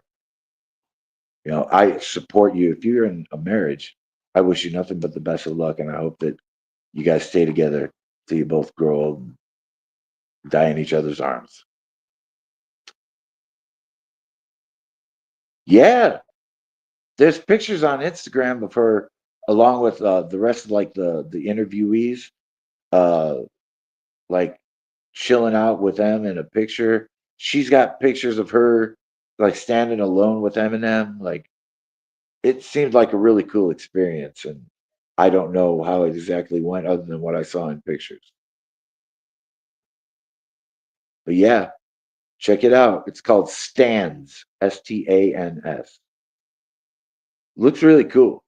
I support you. If you're in a marriage, I wish you nothing but the best of luck, and I hope that you guys stay together till you both grow old and die in each other's arms. Yeah, there's pictures on Instagram of her along with the rest of like the interviewees, uh, like chilling out with them in a picture. She's got pictures of her like standing alone with Eminem. Like it seemed like a really cool experience, and I don't know how it exactly went other than what I saw in pictures. But yeah, check it out. It's called Stans, Stans. Looks really cool.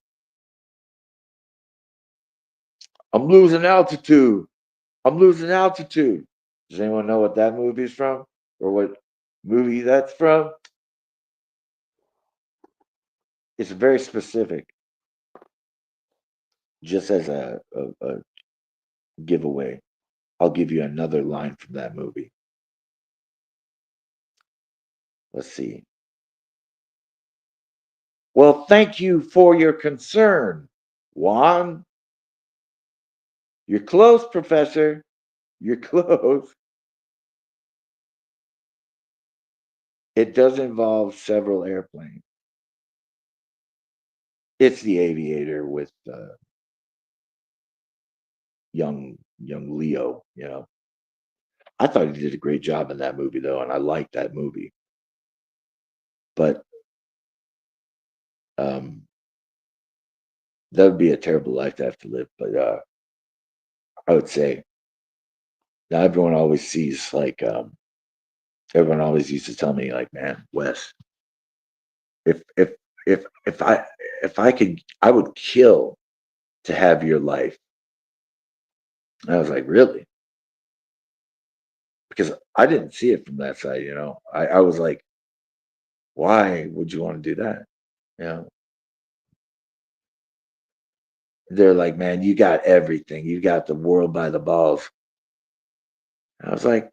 I'm losing altitude. I'm losing altitude. Does anyone know what that movie's from? Or what movie that's from? It's very specific, just as a giveaway. I'll give you another line from that movie. Let's see. Well, thank you for your concern, Juan. You're close, Professor. You're close. It does involve several airplanes. It's the Aviator with young Leo. I thought he did a great job in that movie though, and I liked that movie. But um, that would be a terrible life to have to live. But I would say now everyone always sees like everyone always used to tell me like, man, Wes, if if if I could, I would kill to have your life. And I was like, really? Because I didn't see it from that side. I was like, why would you want to do that? You know, they're like, man, you got everything. You got the world by the balls. And I was like,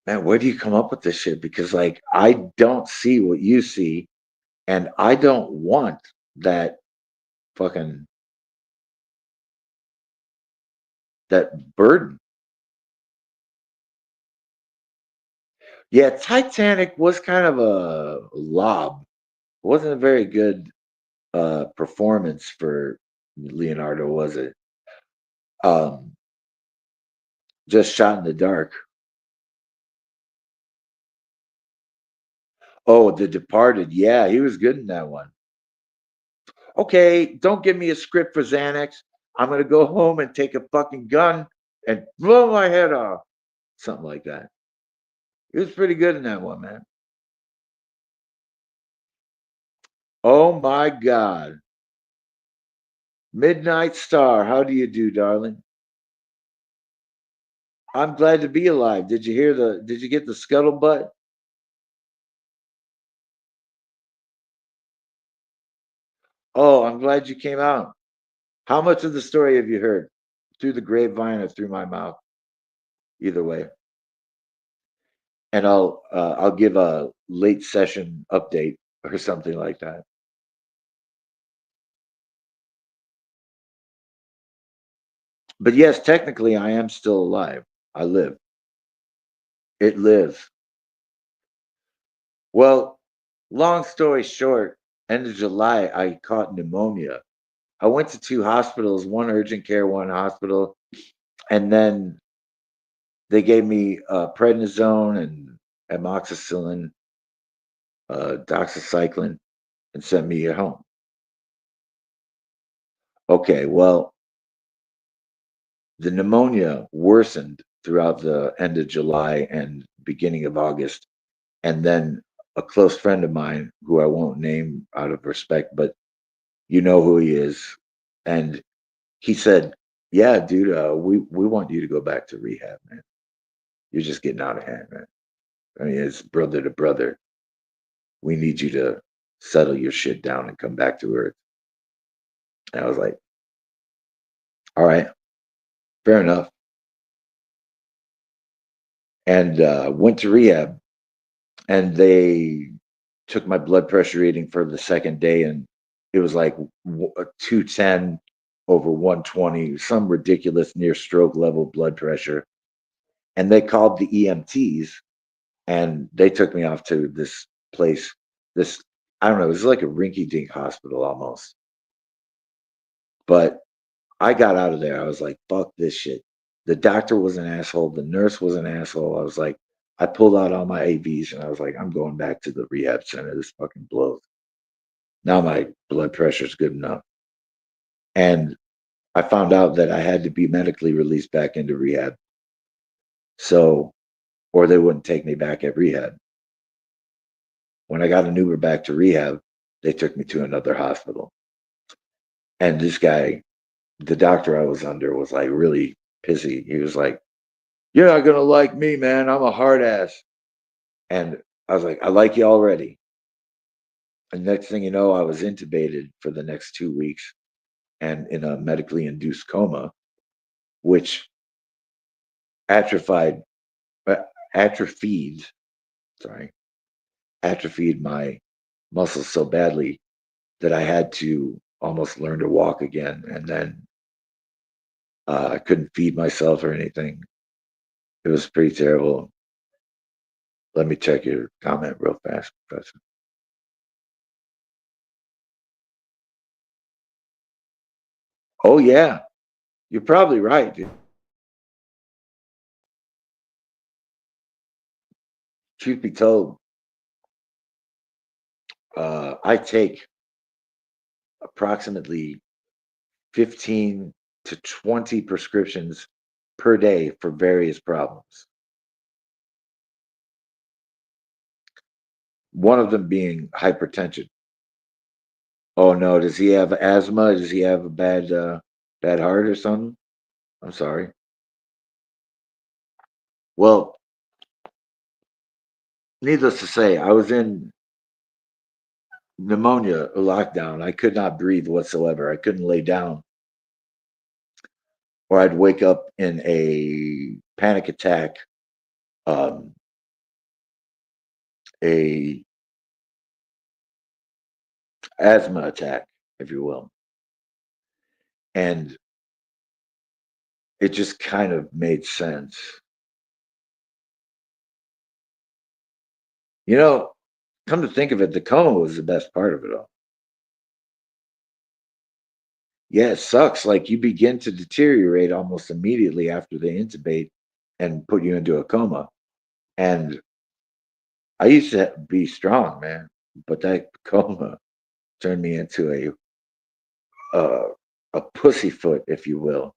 man, where do you come up with this shit? Because like I don't see what you see, and I don't want that fucking that burden. Yeah, Titanic was kind of a lob. It wasn't a very good performance for Leonardo, was it? Um, just shot in the dark. Oh, The Departed. Yeah, he was good in that one. Okay, don't give me a script for Xanax. I'm gonna go home and take a fucking gun and blow my head off. Something like that. He was pretty good in that one, man. Oh my God. Midnight Star. How do you do, darling? I'm glad to be alive. Did you get the scuttlebutt? Oh, I'm glad you came out. How much of the story have you heard? Through the grapevine or through my mouth? Either way. And I'll give a late session update or something like that. But yes, technically I am still alive. I live. It lives. Well, long story short, end of July, I caught pneumonia. I went to two hospitals, one urgent care, one hospital, and then they gave me prednisone and amoxicillin, doxycycline, and sent me home. Okay, well, the pneumonia worsened throughout the end of July and beginning of August. And then a close friend of mine, who I won't name out of respect, but you know who he is. And he said, yeah, dude, we want you to go back to rehab, man. You're just getting out of hand, man. I mean, it's brother to brother. We need you to settle your shit down and come back to earth. And I was like, all right, fair enough. And went to rehab, and they took my blood pressure reading for the second day, and it was like 210 over 120, some ridiculous near stroke level blood pressure. And they called the EMTs, and they took me off to this place. This, I don't know, it was like a rinky dink hospital almost. But I got out of there. I was like, fuck this shit. The doctor was an asshole. The nurse was an asshole. I was like, I pulled out all my AVs and I was like, I'm going back to the rehab center. This fucking blows. Now my blood pressure is good enough. And I found out that I had to be medically released back into rehab. So, or they wouldn't take me back at rehab. When I got an Uber back to rehab, they took me to another hospital. And this guy, the doctor I was under, was like really pissy. He was like, "You're not gonna like me, man. I'm a hard ass." And I was like, "I like you already." And next thing you know, I was intubated for the next 2 weeks and in a medically induced coma, which atrophied, uh, atrophied, sorry, atrophied my muscles so badly that I had to almost learn to walk again. And then I couldn't feed myself or anything. It was pretty terrible. Let me check your comment real fast, Professor. Oh, yeah, you're probably right, dude. Truth be told, I take approximately 15 to 20 prescriptions per day for various problems. One of them being hypertension. Oh no, does he have asthma? Does he have a bad heart or something? I'm sorry. Well, needless to say, I was in pneumonia lockdown. I could not breathe whatsoever. I couldn't lay down, or I'd wake up in a panic attack, um, a asthma attack, if you will, and it just kind of made sense. You know, come to think of it, the coma was the best part of it all. Yeah, it sucks. Like you begin to deteriorate almost immediately after they intubate and put you into a coma. And I used to be strong, man, but that coma turned me into uh, a pussyfoot, if you will.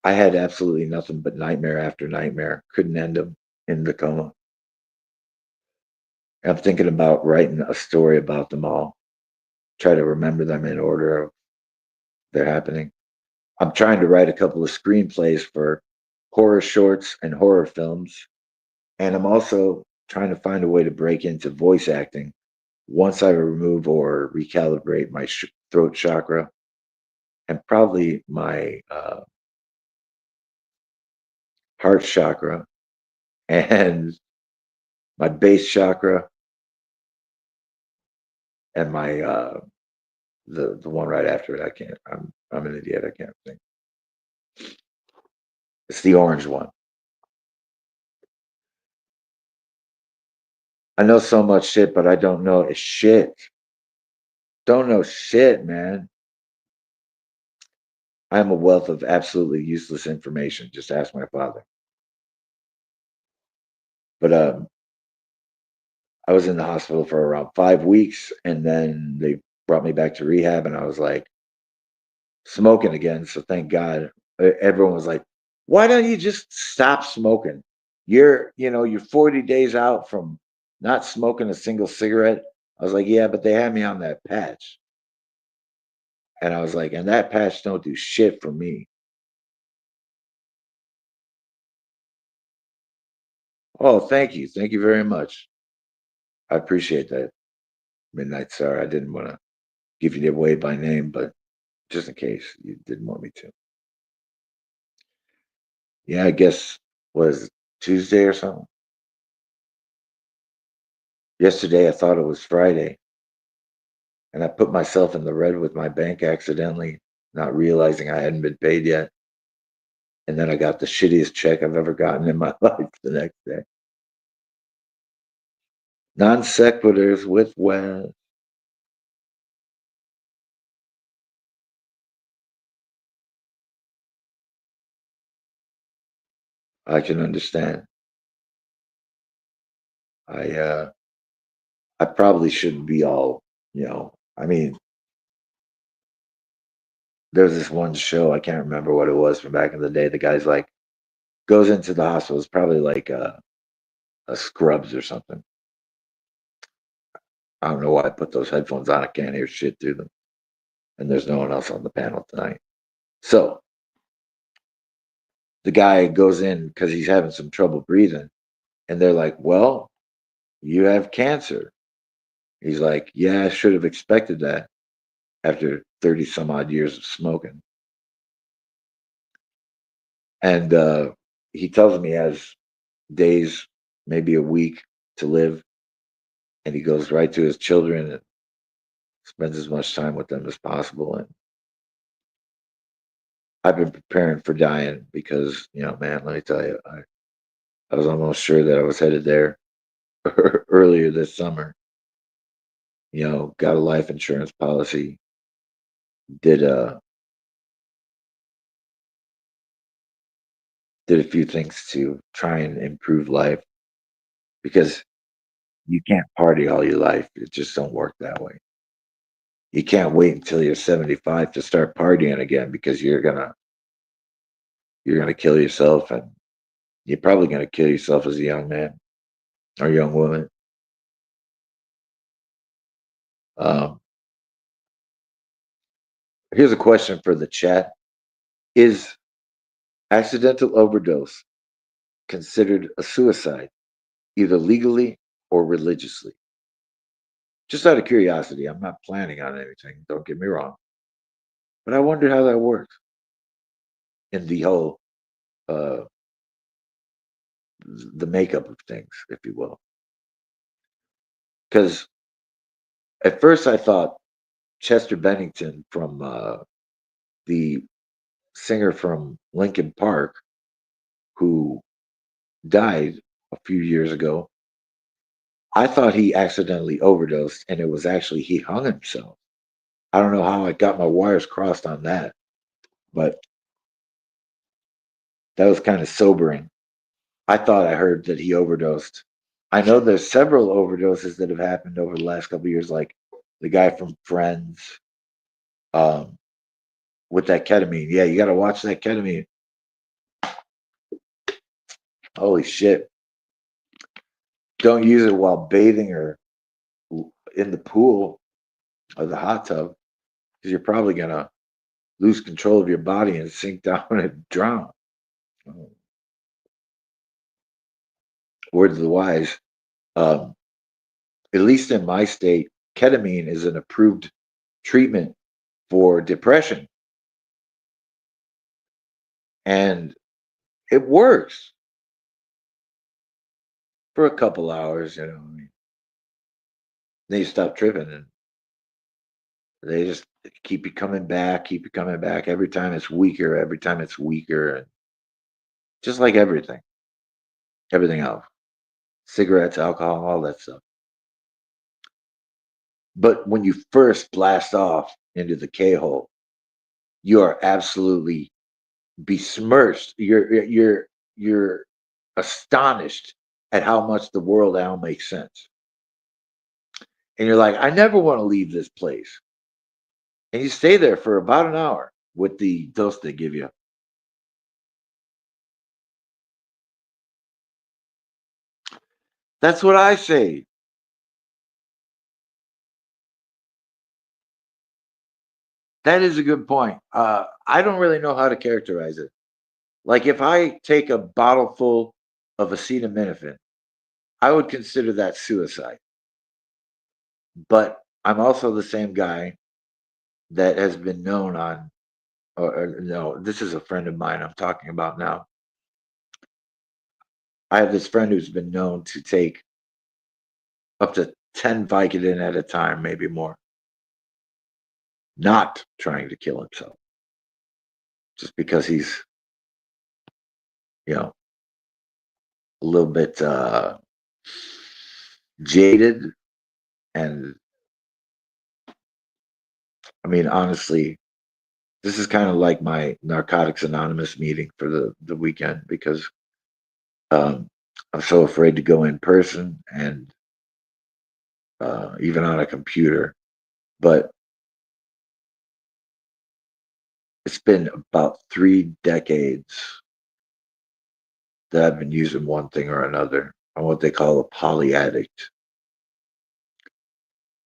I had absolutely nothing but nightmare after nightmare. Couldn't end them in the coma. I'm thinking about writing a story about them all. Try to remember them in order of their happening. I'm trying to write a couple of screenplays for horror shorts and horror films. And I'm also trying to find a way to break into voice acting once I remove or recalibrate my throat chakra and probably my heart chakra and my base chakra and my the one right after it. I can't. I'm an idiot. I can't think. It's the orange one. I know so much shit, but I don't know shit. Don't know shit, man. I'm a wealth of absolutely useless information. Just ask my father. But I was in the hospital for around 5 weeks, and then they brought me back to rehab, and I was like smoking again. So thank God. Everyone was like, "Why don't you just stop smoking? You're 40 days out from not smoking a single cigarette." I was like, "Yeah, but they had me on that patch," and I was like, "And that patch don't do shit for me." Oh, thank you very much. I appreciate that, Midnight Star. I didn't want to give you away by name, but just in case you didn't want me to. Yeah, I guess was Tuesday or something. Yesterday, I thought it was Friday, and I put myself in the red with my bank accidentally, not realizing I hadn't been paid yet. And then I got the shittiest check I've ever gotten in my life the next day. Non sequiturs with Wes. I can understand. I probably shouldn't be all, I mean, there's this one show, I can't remember what it was from back in the day. The guy's like goes into the hospital. It's probably like a Scrubs or something. I don't know why I put those headphones on. I can't hear shit through them. And there's no one else on the panel tonight. So the guy goes in because he's having some trouble breathing. And they're like, well, you have cancer. He's like, yeah, I should have expected that after 30 some odd years of smoking. And he tells him he has days, maybe a week to live. And he goes right to his children and spends as much time with them as possible. And I've been preparing for dying because, man, let me tell you, I was almost sure that I was headed there earlier this summer. Got a life insurance policy, did a did a few things to try and improve life because you can't party all your life. It just don't work that way. You can't wait until you're 75 to start partying again because you're gonna kill yourself, and you're probably gonna kill yourself as a young man or young woman. Um, Here's a question for the chat: is accidental overdose considered a suicide, either legally or religiously? Just out of curiosity, I'm not planning on anything. Don't get me wrong, but I wonder how that works in the whole uh, the makeup of things, if you will. Because at first I thought Chester Bennington from the singer from Linkin Park, who died a few years ago, I thought he accidentally overdosed, and it was actually he hung himself. I don't know how I got my wires crossed on that, but that was kind of sobering. I thought I heard that he overdosed. I know there's several overdoses that have happened over the last couple of years, like the guy from Friends, um, with that ketamine. Yeah, you got to watch that ketamine. Holy shit! Don't use it while bathing or in the pool or the hot tub because you're probably gonna lose control of your body and sink down and drown. Words of the wise. Um, at least in my state, ketamine is an approved treatment for depression, and it works for a couple hours. Then you stop tripping, and they just keep you coming back, keep you coming back. Every time it's weaker, every time it's weaker, and just like everything else, cigarettes, alcohol, all that stuff. But when you first blast off into the K hole, you are absolutely besmirched. You're astonished at how much the world now makes sense. And you're like, I never want to leave this place. And you stay there for about an hour with the dose they give you. That's what I say. That is a good point. I don't really know how to characterize it. Like if I take a bottle full of acetaminophen, I would consider that suicide. But I'm also the same guy that has been known on, or no, this is a friend of mine I'm talking about now. I have this friend who's been known to take up to 10 Vicodin at a time, maybe more, not trying to kill himself, just because he's, you know, a little bit jaded. And I mean, honestly, this is kind of like my Narcotics Anonymous meeting for the weekend because um, I'm so afraid to go in person and even on a computer. But it's been about 3 decades that I've been using one thing or another. I'm what they call a poly addict.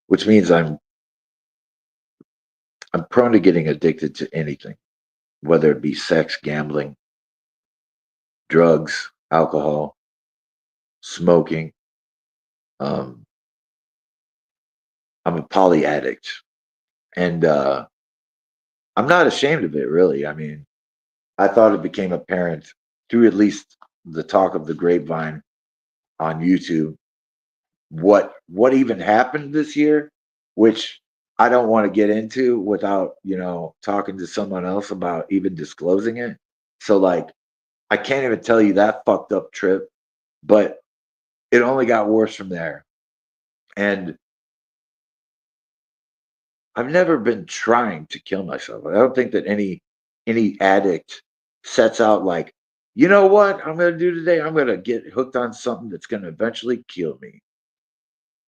which means I'm prone to getting addicted to anything, whether it be sex, gambling, drugs, alcohol, smoking. Um, I'm a poly addict, and I'm not ashamed of it, really. I mean, I thought it became apparent through at least the talk of the grapevine on YouTube what even happened this year, which I don't want to get into without, talking to someone else about even disclosing it. So like I can't even tell you that fucked up trip, but it only got worse from there. And I've never been trying to kill myself. I don't think that any addict sets out like, you know what I'm gonna do today? I'm gonna get hooked on something that's gonna eventually kill me.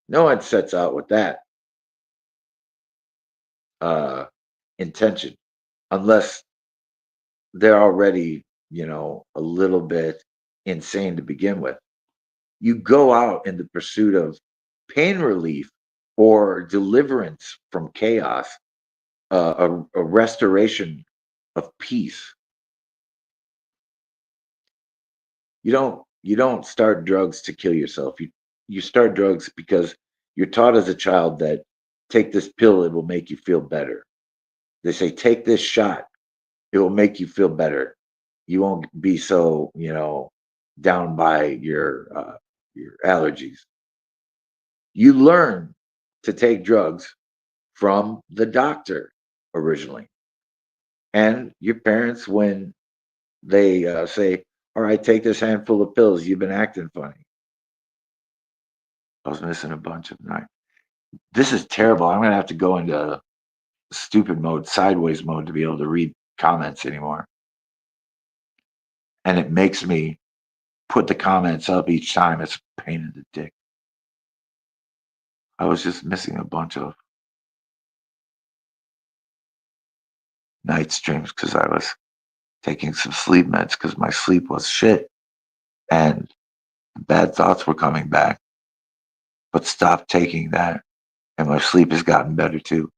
No one sets out with that uh intention unless they're already, a little bit insane to begin with. You go out in the pursuit of pain relief or deliverance from chaos, a restoration of peace. You don't start drugs to kill yourself. You start drugs because you're taught as a child that take this pill, it will make you feel better. They say take this shot, it will make you feel better. You won't be so, down by your allergies. You learn to take drugs from the doctor originally. And your parents, when they say, all right, take this handful of pills, you've been acting funny. I was missing a bunch of night. This is terrible. I'm going to have to go into stupid mode, sideways mode to be able to read comments anymore. And it makes me put the comments up each time. It's a pain in the dick. I was just missing a bunch of night streams because I was taking some sleep meds because my sleep was shit and bad thoughts were coming back. But stopped taking that and my sleep has gotten better too.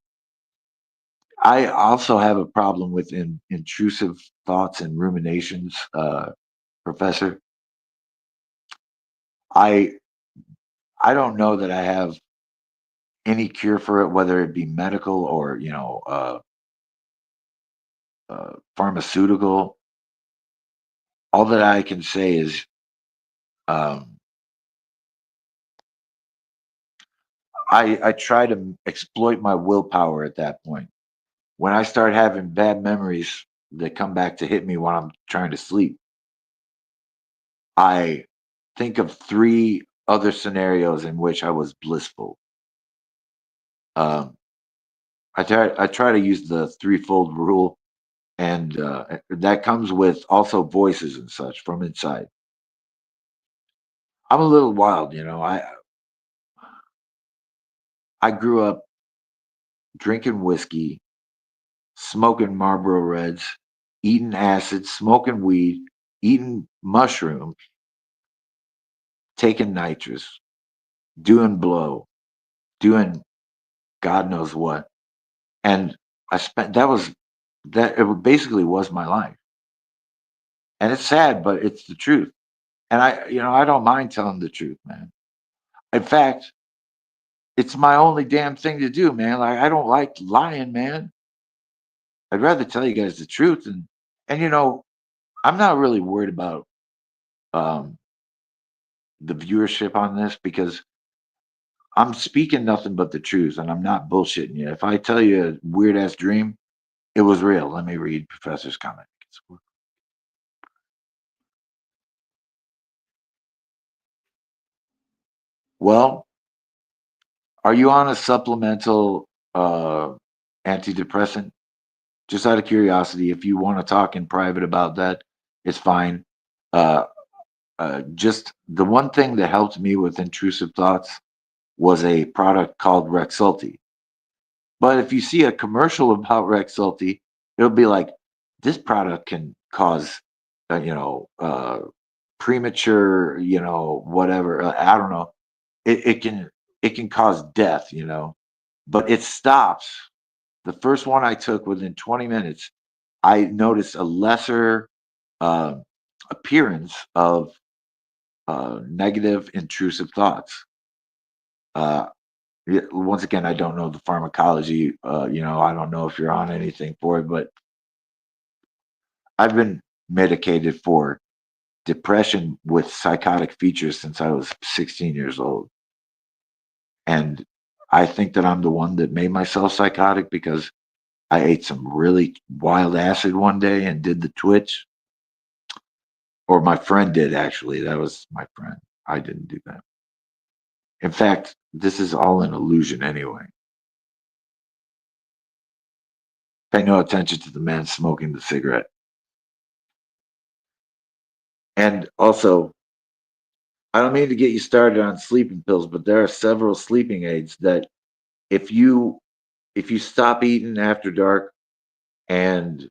I also have a problem with intrusive thoughts and ruminations, Professor. I I don't know that I have any cure for it, whether it be medical or pharmaceutical. All that I can say is um, I try to exploit my willpower at that point. When I start having bad memories that come back to hit me when I'm trying to sleep, I think of three other scenarios in which I was blissful. Um, I try to use the threefold rule, and that comes with also voices and such from inside. I'm a little wild, I grew up drinking whiskey, smoking Marlboro Reds, eating acid, smoking weed, eating mushrooms, taking nitrous, doing blow, doing God knows what. And I spent that it basically was my life. And it's sad, but it's the truth. And I don't mind telling the truth, man. In fact, it's my only damn thing to do, man. Like I don't like lying, man. I'd rather tell you guys the truth and I'm not really worried about um the viewership on this because I'm speaking nothing but the truth and I'm not bullshitting you. If I tell you a weird ass dream, it was real. Let me read Professor's comment. Well, are you on a supplemental antidepressant? Just out of curiosity, if you want to talk in private about that, it's fine. Uh, just the one thing that helped me with intrusive thoughts was a product called Rexulti. But if you see a commercial about Rexulti, it'll be like, this product can cause, premature, whatever. I don't know. It can cause death. but it stops. The first one I took within 20 minutes, I noticed a lesser uh, appearance of negative intrusive thoughts. Uh, Once again, I don't know the pharmacology. I don't know if you're on anything for it, but I've been medicated for depression with psychotic features since I was 16 years old. And I think that I'm the one that made myself psychotic because I ate some really wild acid one day and did the twitch. Or my friend did, actually. That was my friend. I didn't do that. In fact, this is all an illusion anyway. Pay no attention to the man smoking the cigarette. And also, I don't mean to get you started on sleeping pills, but there are several sleeping aids that if you if you stop eating after dark and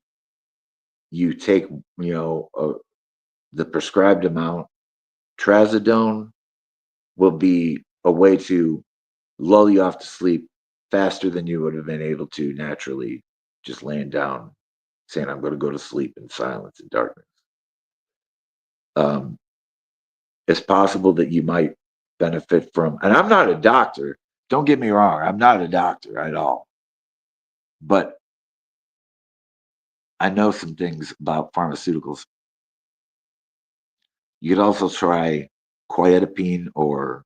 you take, the prescribed amount, trazodone will be a way to lull you off to sleep faster than you would have been able to naturally just laying down saying I'm going to go to sleep in silence and darkness. Um, it's possible that you might benefit from, and I'm not a doctor. Don't get me wrong. I'm not a doctor at all, but I know some things about pharmaceuticals. You could also try quietapine or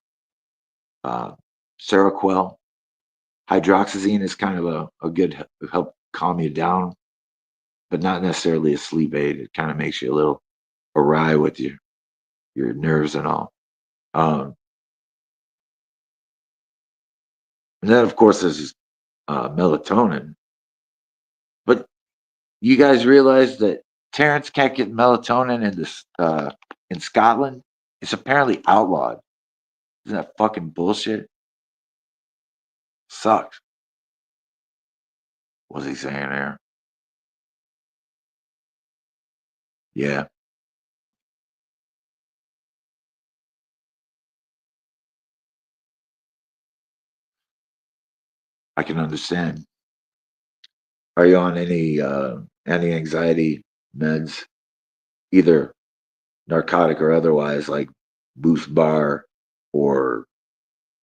uh, Seroquel. Hydroxyzine is kind of a good help calm you down, but not necessarily a sleep aid. It kind of makes you a little awry with your nerves and all. Um, and then, of course, there's melatonin. But you guys realize that Terrence can't get melatonin in Scotland? It's apparently outlawed. Isn't that fucking bullshit? Sucks. What's he saying there? Yeah, I can understand. Are you on any anti-anxiety meds, either narcotic or otherwise, like Boost Bar or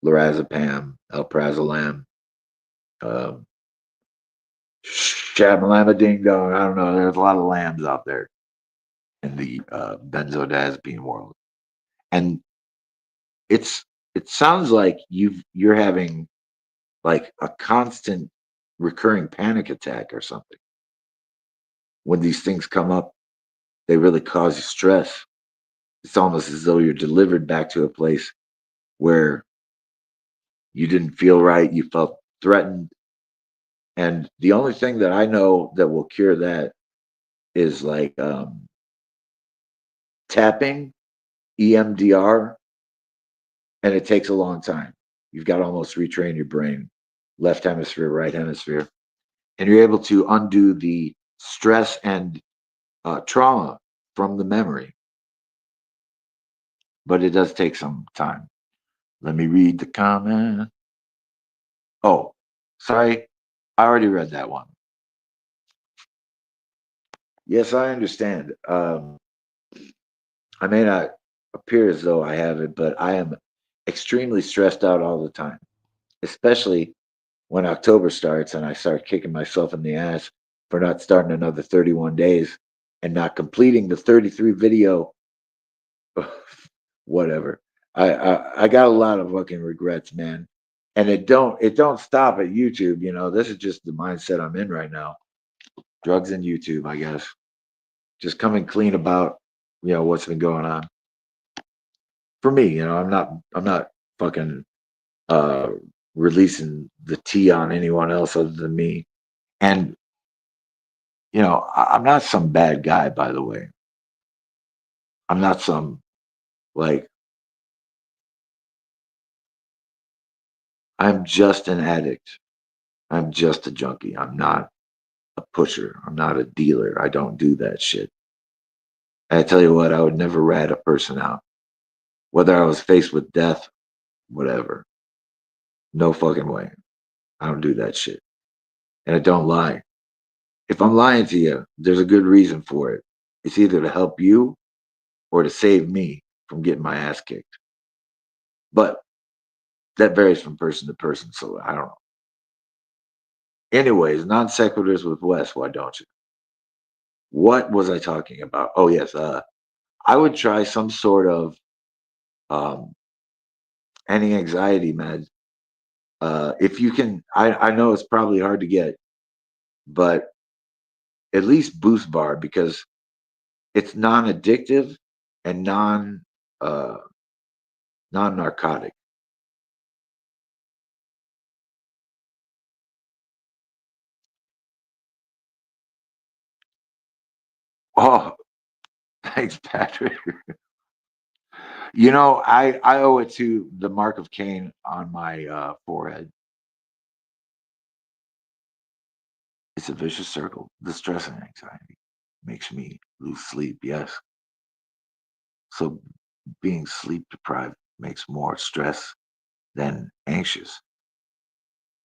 lorazepam, alprazolam, um, shamalama ding dong? I don't know. There's a lot of lambs out there in the benzodiazepine world, and it's it sounds like you're having like a constant recurring panic attack or something. When these things come up, they really cause you stress. It's almost as though you're delivered back to a place where you didn't feel right, you felt threatened. And the only thing that I know that will cure that is like tapping, EMDR, and it takes a long time. You've got to almost retrain your brain, left hemisphere, right hemisphere, and you're able to undo the stress and trauma from the memory. But it does take some time. Let me read the comment. Oh, sorry. I already read that one. Yes, I understand. I may not appear as though I have it, but I am extremely stressed out all the time, especially when October starts and I start kicking myself in the ass for not starting another 31 days and not completing the 33 video. Whatever. I got a lot of fucking regrets, man. And it don't stop at YouTube. This is just the mindset I'm in right now. Drugs and YouTube, I guess. Just coming clean about what's been going on for me. I'm not fucking uh releasing the tea on anyone else other than me. And I'm not some bad guy, by the way. I'm not some like I'm just an addict. I'm just a junkie. I'm not a pusher. I'm not a dealer. I don't do that shit. And I tell you what, I would never rat a person out. Whether I was faced with death, whatever. No fucking way. I don't do that shit. And I don't lie. If I'm lying to you, there's a good reason for it. It's either to help you or to save me from getting my ass kicked. But that varies from person to person, so I don't know. Anyways, non sequiturs with Wes, why don't you? What was I talking about? Oh yes, I would try some sort of um, anti-anxiety med. If you can, I know it's probably hard to get, but at least Boost Bar because it's non-addictive and uh, non-narcotic. Oh, thanks, Patrick. I owe it to the mark of Cain on my forehead. It's a vicious circle. The stress and anxiety makes me lose sleep. Yes. So being sleep deprived makes more stress than anxious.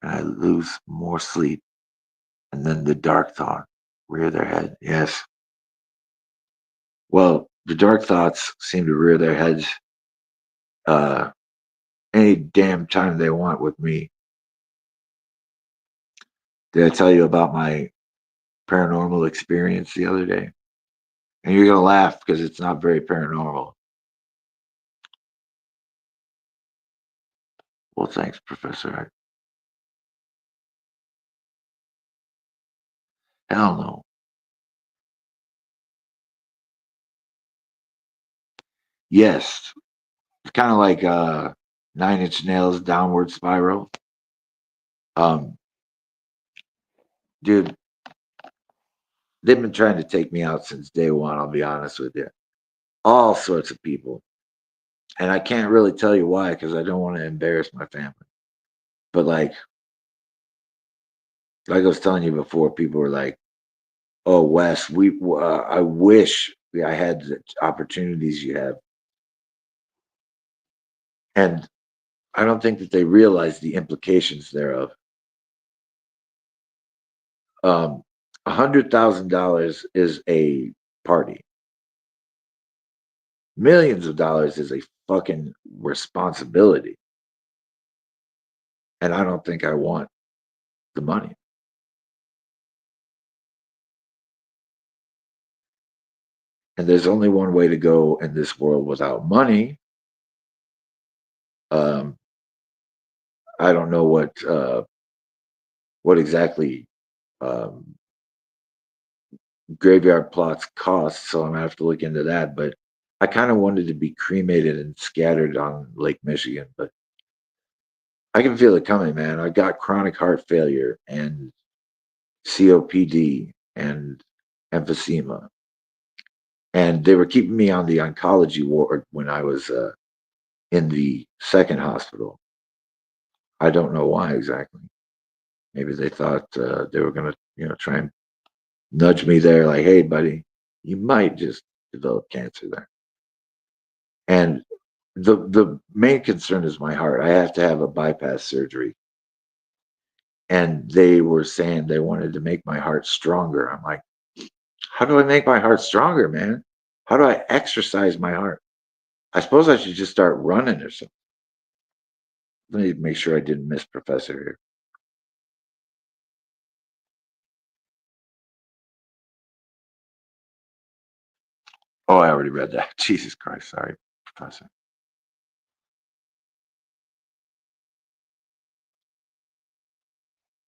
And I lose more sleep. And then the dark thought rear their head. Yes. Well, the dark thoughts seem to rear their heads uh, any damn time they want with me. Did I tell you about my paranormal experience the other day? And you're going to laugh because it's not very paranormal. Well, thanks, Professor. Hell no. Yes. It's kind of like Nine Inch Nails Downward Spiral. Um, Dude, they've been trying to take me out since day one, I'll be honest with you. All sorts of people. And I can't really tell you why because I don't want to embarrass my family. But like I was telling you before, people were like, "Oh, Wes, I wish I had the opportunities you have," and I don't think that they realize the implications thereof. $100,000 is a party. Millions of dollars is a fucking responsibility, and I don't think I want the money. And there's only one way to go in this world without money. Um, I don't know what exactly um, graveyard plots cost, so I'm gonna have to look into that. But I kind of wanted to be cremated and scattered on Lake Michigan, but I can feel it coming, man. I got chronic heart failure and COPD and emphysema, and they were keeping me on the oncology ward when I was in the second hospital. I don't know why exactly. Maybe they thought they were gonna, try and nudge me there, like, "Hey, buddy, you might just develop cancer there." And the main concern is my heart. I have to have a bypass surgery, and they were saying they wanted to make my heart stronger. I'm like, how do I make my heart stronger, man? How do I exercise my heart? I suppose I should just start running or something. Let me make sure I didn't miss Professor here. Oh, I already read that. Jesus Christ, sorry, Professor.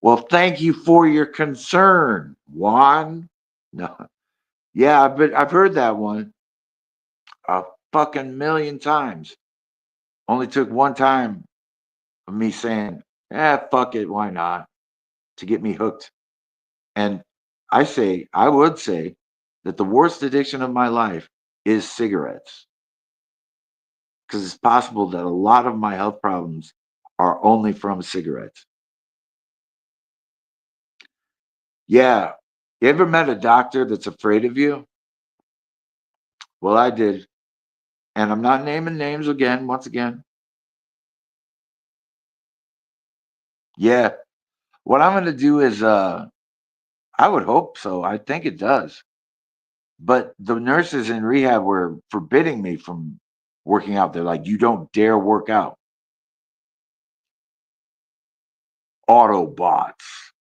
Well, thank you for your concern, Juan. No, yeah, I've heard that one a fucking million times. Only took one time of me saying, fuck it, why not?" to get me hooked. And I would say that the worst addiction of my life is cigarettes because it's possible that a lot of my health problems are only from cigarettes. Yeah. You ever met a doctor that's afraid of you? Well, I did. And I'm not naming names again, once again. Yeah. What I'm gonna do is, I would hope so. I think it does. But the nurses in rehab were forbidding me from working out. They're like, "You don't dare work out." Autobots,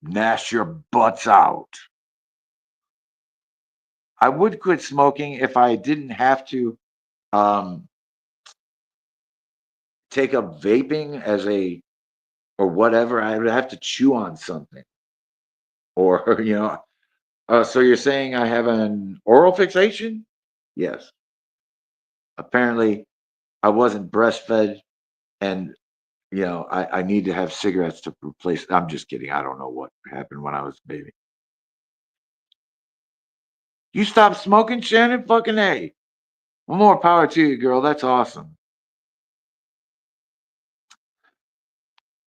gnash your butts out. I would quit smoking if I didn't have to um, take up vaping as a or whatever. I would have to chew on something, or So you're saying I have an oral fixation? Yes. Apparently, I wasn't breastfed, and I need to have cigarettes to replace. I'm just kidding. I don't know what happened when I was a baby. You stopped smoking, Shannon? Fucking A. Well, more power to you, girl. That's awesome.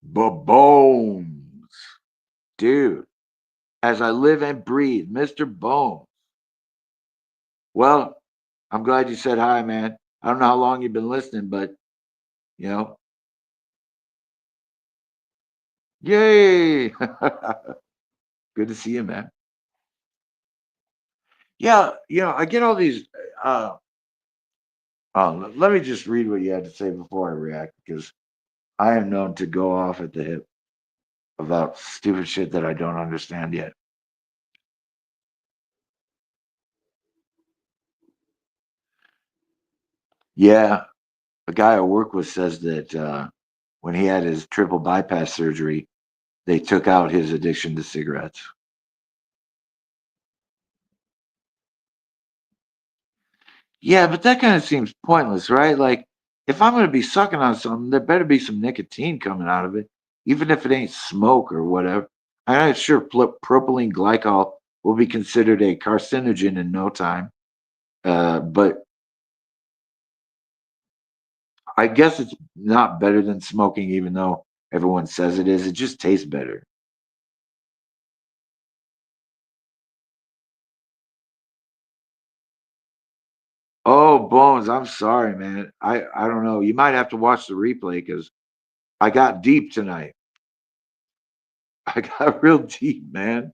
Bones. Dude, as I live and breathe, Mr. Bones. Well, I'm glad you said hi, man. I don't know how long you've been listening, but you know, yay. Good to see you, man. Yeah, I get all these. Uh, Let me just read what you had to say before I react, because I am known to go off at the hip about stupid shit that I don't understand yet. Yeah, a guy I work with says that when he had his triple bypass surgery, they took out his addiction to cigarettes. Yeah, but that kind of seems pointless, right? Like, if I'm going to be sucking on something, there better be some nicotine coming out of it, even if it ain't smoke or whatever. I'm sure propylene glycol will be considered a carcinogen in no time. But I guess it's not better than smoking, even though everyone says it is. It just tastes better. Oh, Bones, I'm sorry, man. I don't know. You might have to watch the replay because I got deep tonight. I got real deep, man.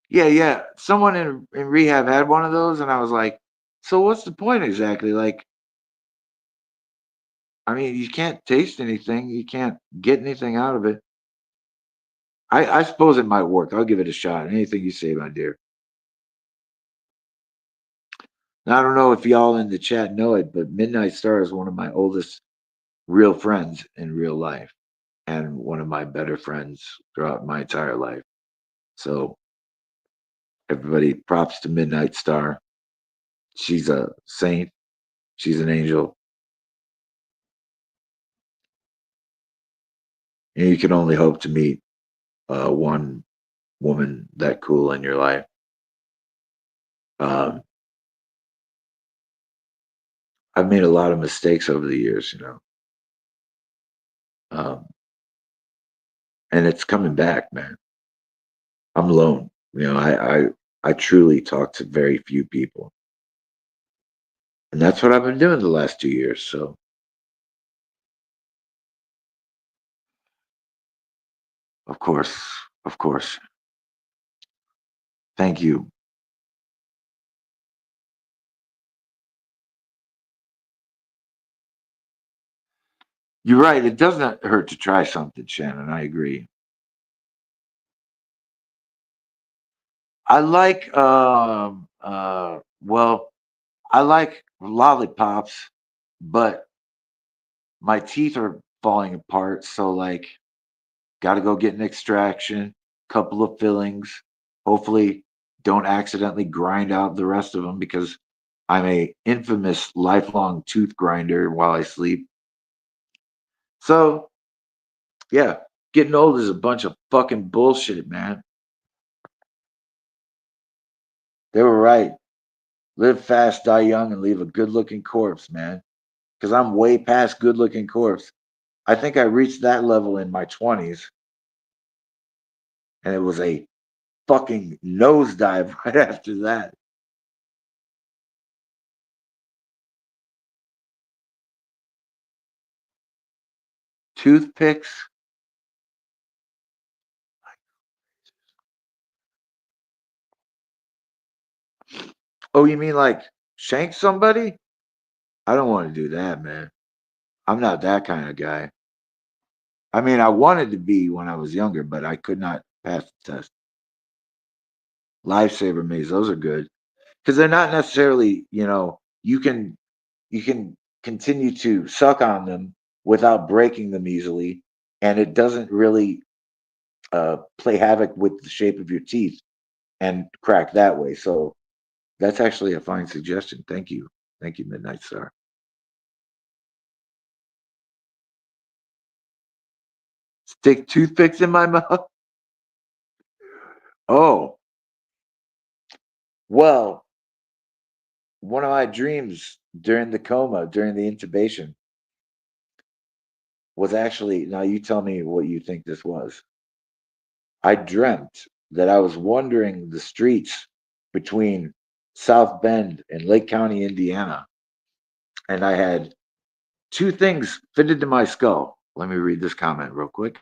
Yeah, yeah. Someone in rehab had one of those, and I was like, "So what's the point exactly?" Like, I mean, you can't taste anything, you can't get anything out of it. I suppose it might work. I'll give it a shot. Anything you say, my dear. Now, I don't know if y'all in the chat know it, but Midnight Star is one of my oldest real friends in real life, and one of my better friends throughout my entire life. So everybody, props to Midnight Star. She's a saint. She's an angel, and you can only hope to meet one woman that cool in your life. Um, I've made a lot of mistakes over the years, um, and it's coming back, man. I'm alone. I truly talk to very few people, and that's what I've been doing the last 2 years. So, of course, of course, thank you. You're right. It doesn't hurt to try something, Shannon. I agree. I like, well, I like lollipops, but my teeth are falling apart. So, like, got to go get an extraction, couple of fillings. Hopefully, don't accidentally grind out the rest of them because I'm a infamous lifelong tooth grinder while I sleep. So, yeah, getting old is a bunch of fucking bullshit, man. They were right. Live fast, die young, and leave a good looking corpse, man. Because I'm way past good looking corpse. I think I reached that level in my 20s, and it was a fucking nosedive right after that. Toothpicks. Oh, you mean like shank somebody? I don't want to do that, man. I'm not that kind of guy. I mean, I wanted to be when I was younger, but I could not pass the test. Lifesaver maze, those are good because they're not necessarily, you can continue to suck on them without breaking them easily, and it doesn't really play havoc with the shape of your teeth and crack that way. So that's actually a fine suggestion. Thank you, Midnight Star. Stick toothpicks in my mouth. Oh, well, one of my dreams during the coma, during the intubation, was actually, now you tell me what you think this was. I dreamt that I was wandering the streets between South Bend and Lake County, Indiana, and I had two things fitted to my skull. Let me read this comment real quick.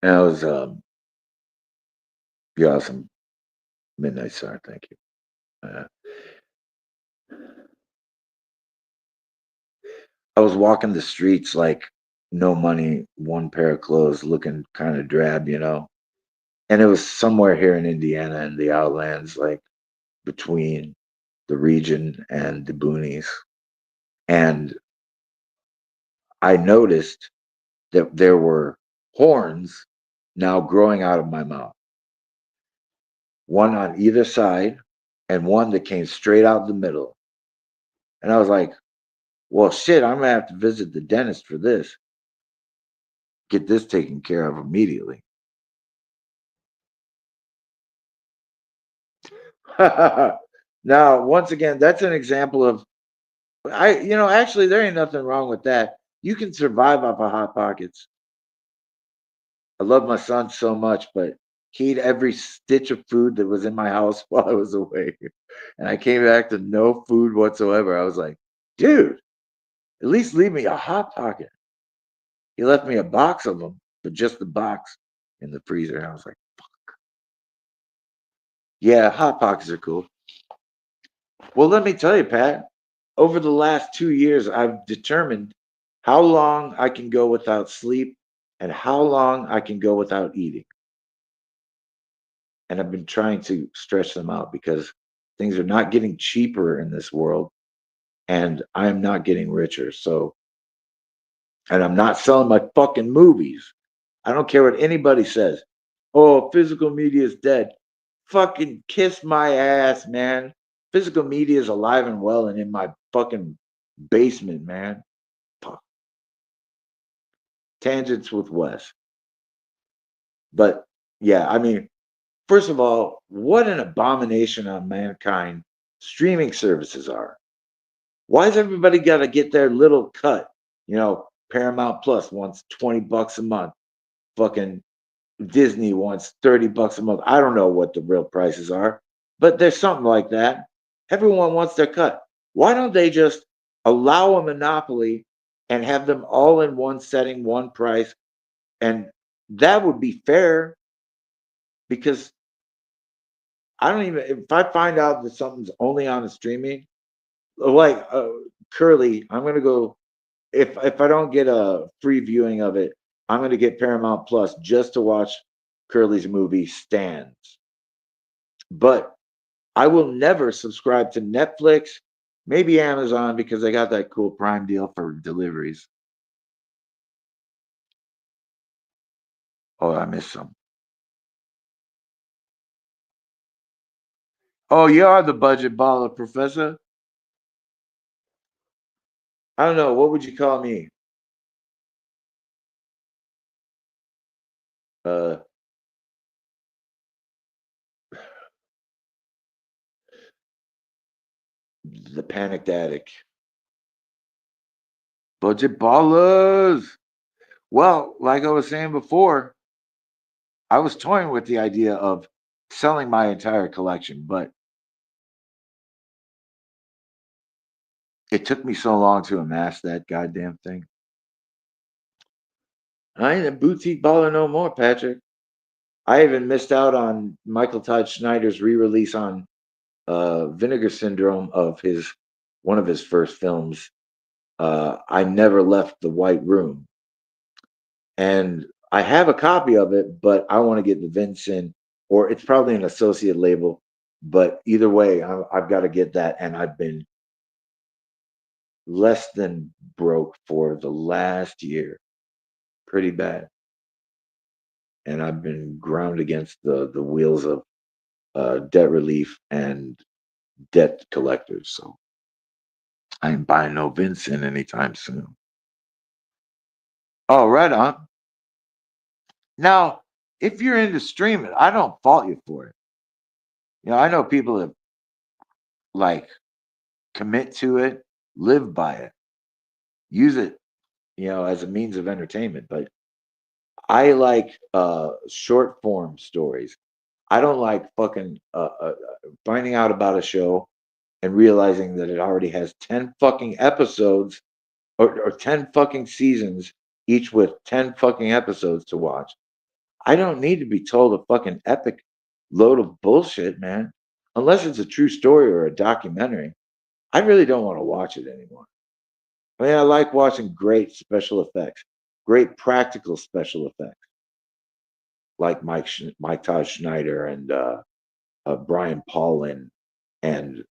And it was, yeah, awesome Midnight Star. Thank you. Uh, I was walking the streets like no money, one pair of clothes, looking kind of drab. And it was somewhere here in Indiana in the outlands, like between the region and the boonies. And I noticed that there were horns now growing out of my mouth, one on either side, and one that came straight out the middle. And I was like, well, shit, I'm gonna have to visit the dentist for this, get this taken care of immediately. Now, once again, that's an example of actually there ain't nothing wrong with that. You can survive off of hot pockets. I love my son so much, but he ate every stitch of food that was in my house while I was away. And I came back to no food whatsoever. I was like, dude, at least leave me a hot pocket. He left me a box of them, but just the box in the freezer. And I was like, yeah, hot pockets are cool. Well, let me tell you, Pat, over the last 2 years, I've determined how long I can go without sleep and how long I can go without eating. And I've been trying to stretch them out because things are not getting cheaper in this world and I'm not getting richer. So, and I'm not selling my fucking movies. I don't care what anybody says. Oh, physical media is dead. Fucking kiss my ass, man. Physical media is alive and well and in my fucking basement, man. Fuck. Tangents with Wes. But yeah, I mean, first of all, what an abomination on mankind streaming services are. Why has everybody got to get their little cut? Paramount Plus wants $20 a month. Fucking Disney wants $30 a month. I don't know what the real prices are, but there's something like that. Everyone wants their cut. Why don't they just allow a monopoly and have them all in one setting, one price? And that would be fair because I don't even, if I find out that something's only on the streaming, like Curly, I'm going to go, if I don't get a free viewing of it, I'm going to get Paramount Plus just to watch Curly's movie Stands. But I will never subscribe to Netflix, maybe Amazon because they got that cool Prime deal for deliveries. Oh, I missed some. Oh, you are the budget baller, Professor. I don't know. What would you call me? Uh, the panicked addict. Budget ballers. Well, like I was saying before, I was toying with the idea of selling my entire collection, but it took me so long to amass that goddamn thing. I ain't a boutique baller no more, Patrick. I even missed out on Michael Todd Schneider's re-release on Vinegar Syndrome of his one of his first films. I never left the White Room, and I have a copy of it, but I want to get the Vincent, or it's probably an associate label. But either way, I've got to get that, and I've been less than broke for the last year, pretty bad, and I've been ground against the wheels of debt relief and debt collectors. So I ain't buying no Vincent anytime soon. Oh, right on. Now, if you're into streaming, I don't fault you for it. I know people that like commit to it, live by it, use it, as a means of entertainment. But I like short form stories. I don't like fucking finding out about a show and realizing that it already has 10 fucking episodes or 10 fucking seasons, each with 10 fucking episodes to watch. I don't need to be told a fucking epic load of bullshit, man. Unless it's a true story or a documentary, I really don't want to watch it anymore. I mean, I like watching great special effects, great practical special effects, like Mike Todd Schneider and Brian Paulin and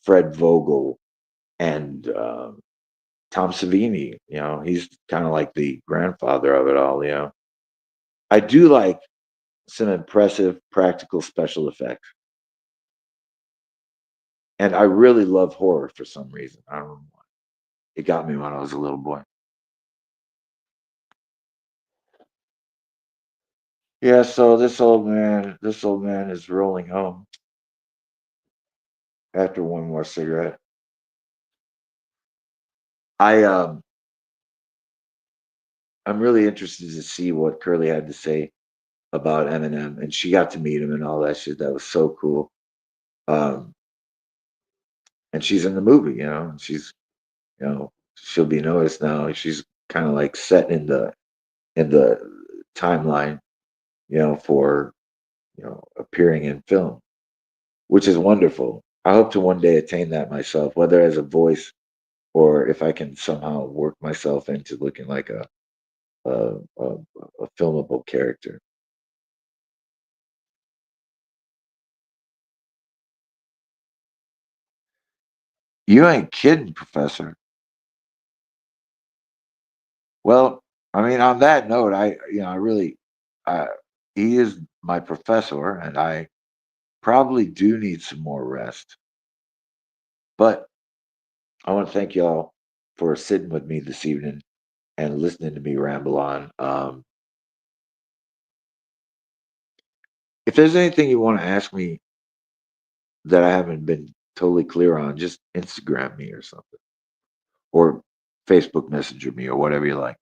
Fred Vogel and Tom Savini. He's kind of like the grandfather of it all. I do like some impressive practical special effects. And I really love horror for some reason. I don't know why. It got me when I was a little boy. Yeah, so this old man is rolling home after one more cigarette. I I'm really interested to see what Curly had to say about Eminem, and she got to meet him and all that shit. That was so cool. Um, and she's in the movie, and she'll be noticed now. She's kind of like set in the timeline, for appearing in film, which is wonderful. I hope to one day attain that myself, whether as a voice or if I can somehow work myself into looking like a filmable character. You ain't kidding, Professor. Well, I mean, on that note, I really, uh, he is my professor, and I probably do need some more rest. But I want to thank y'all for sitting with me this evening and listening to me ramble on. If there's anything you want to ask me that I haven't been totally clear on, just Instagram me or something, or Facebook Messenger me or whatever you like.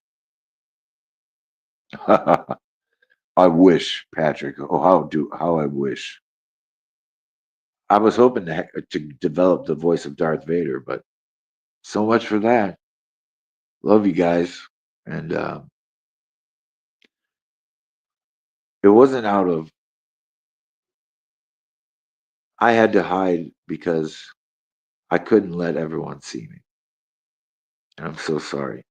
I wish, Patrick. Oh, how I wish. I was hoping to develop the voice of Darth Vader, but so much for that. Love you guys, and it wasn't out of. I had to hide because I couldn't let everyone see me, and I'm so sorry.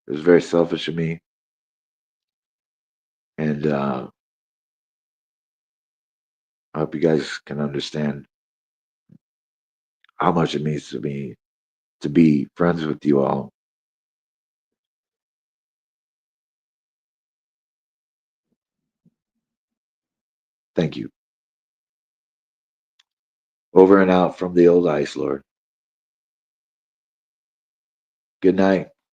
It was very selfish of me, and I hope you guys can understand how much it means to me to be friends with you all. Thank you. Over and out from the old Ice Lord. Good night.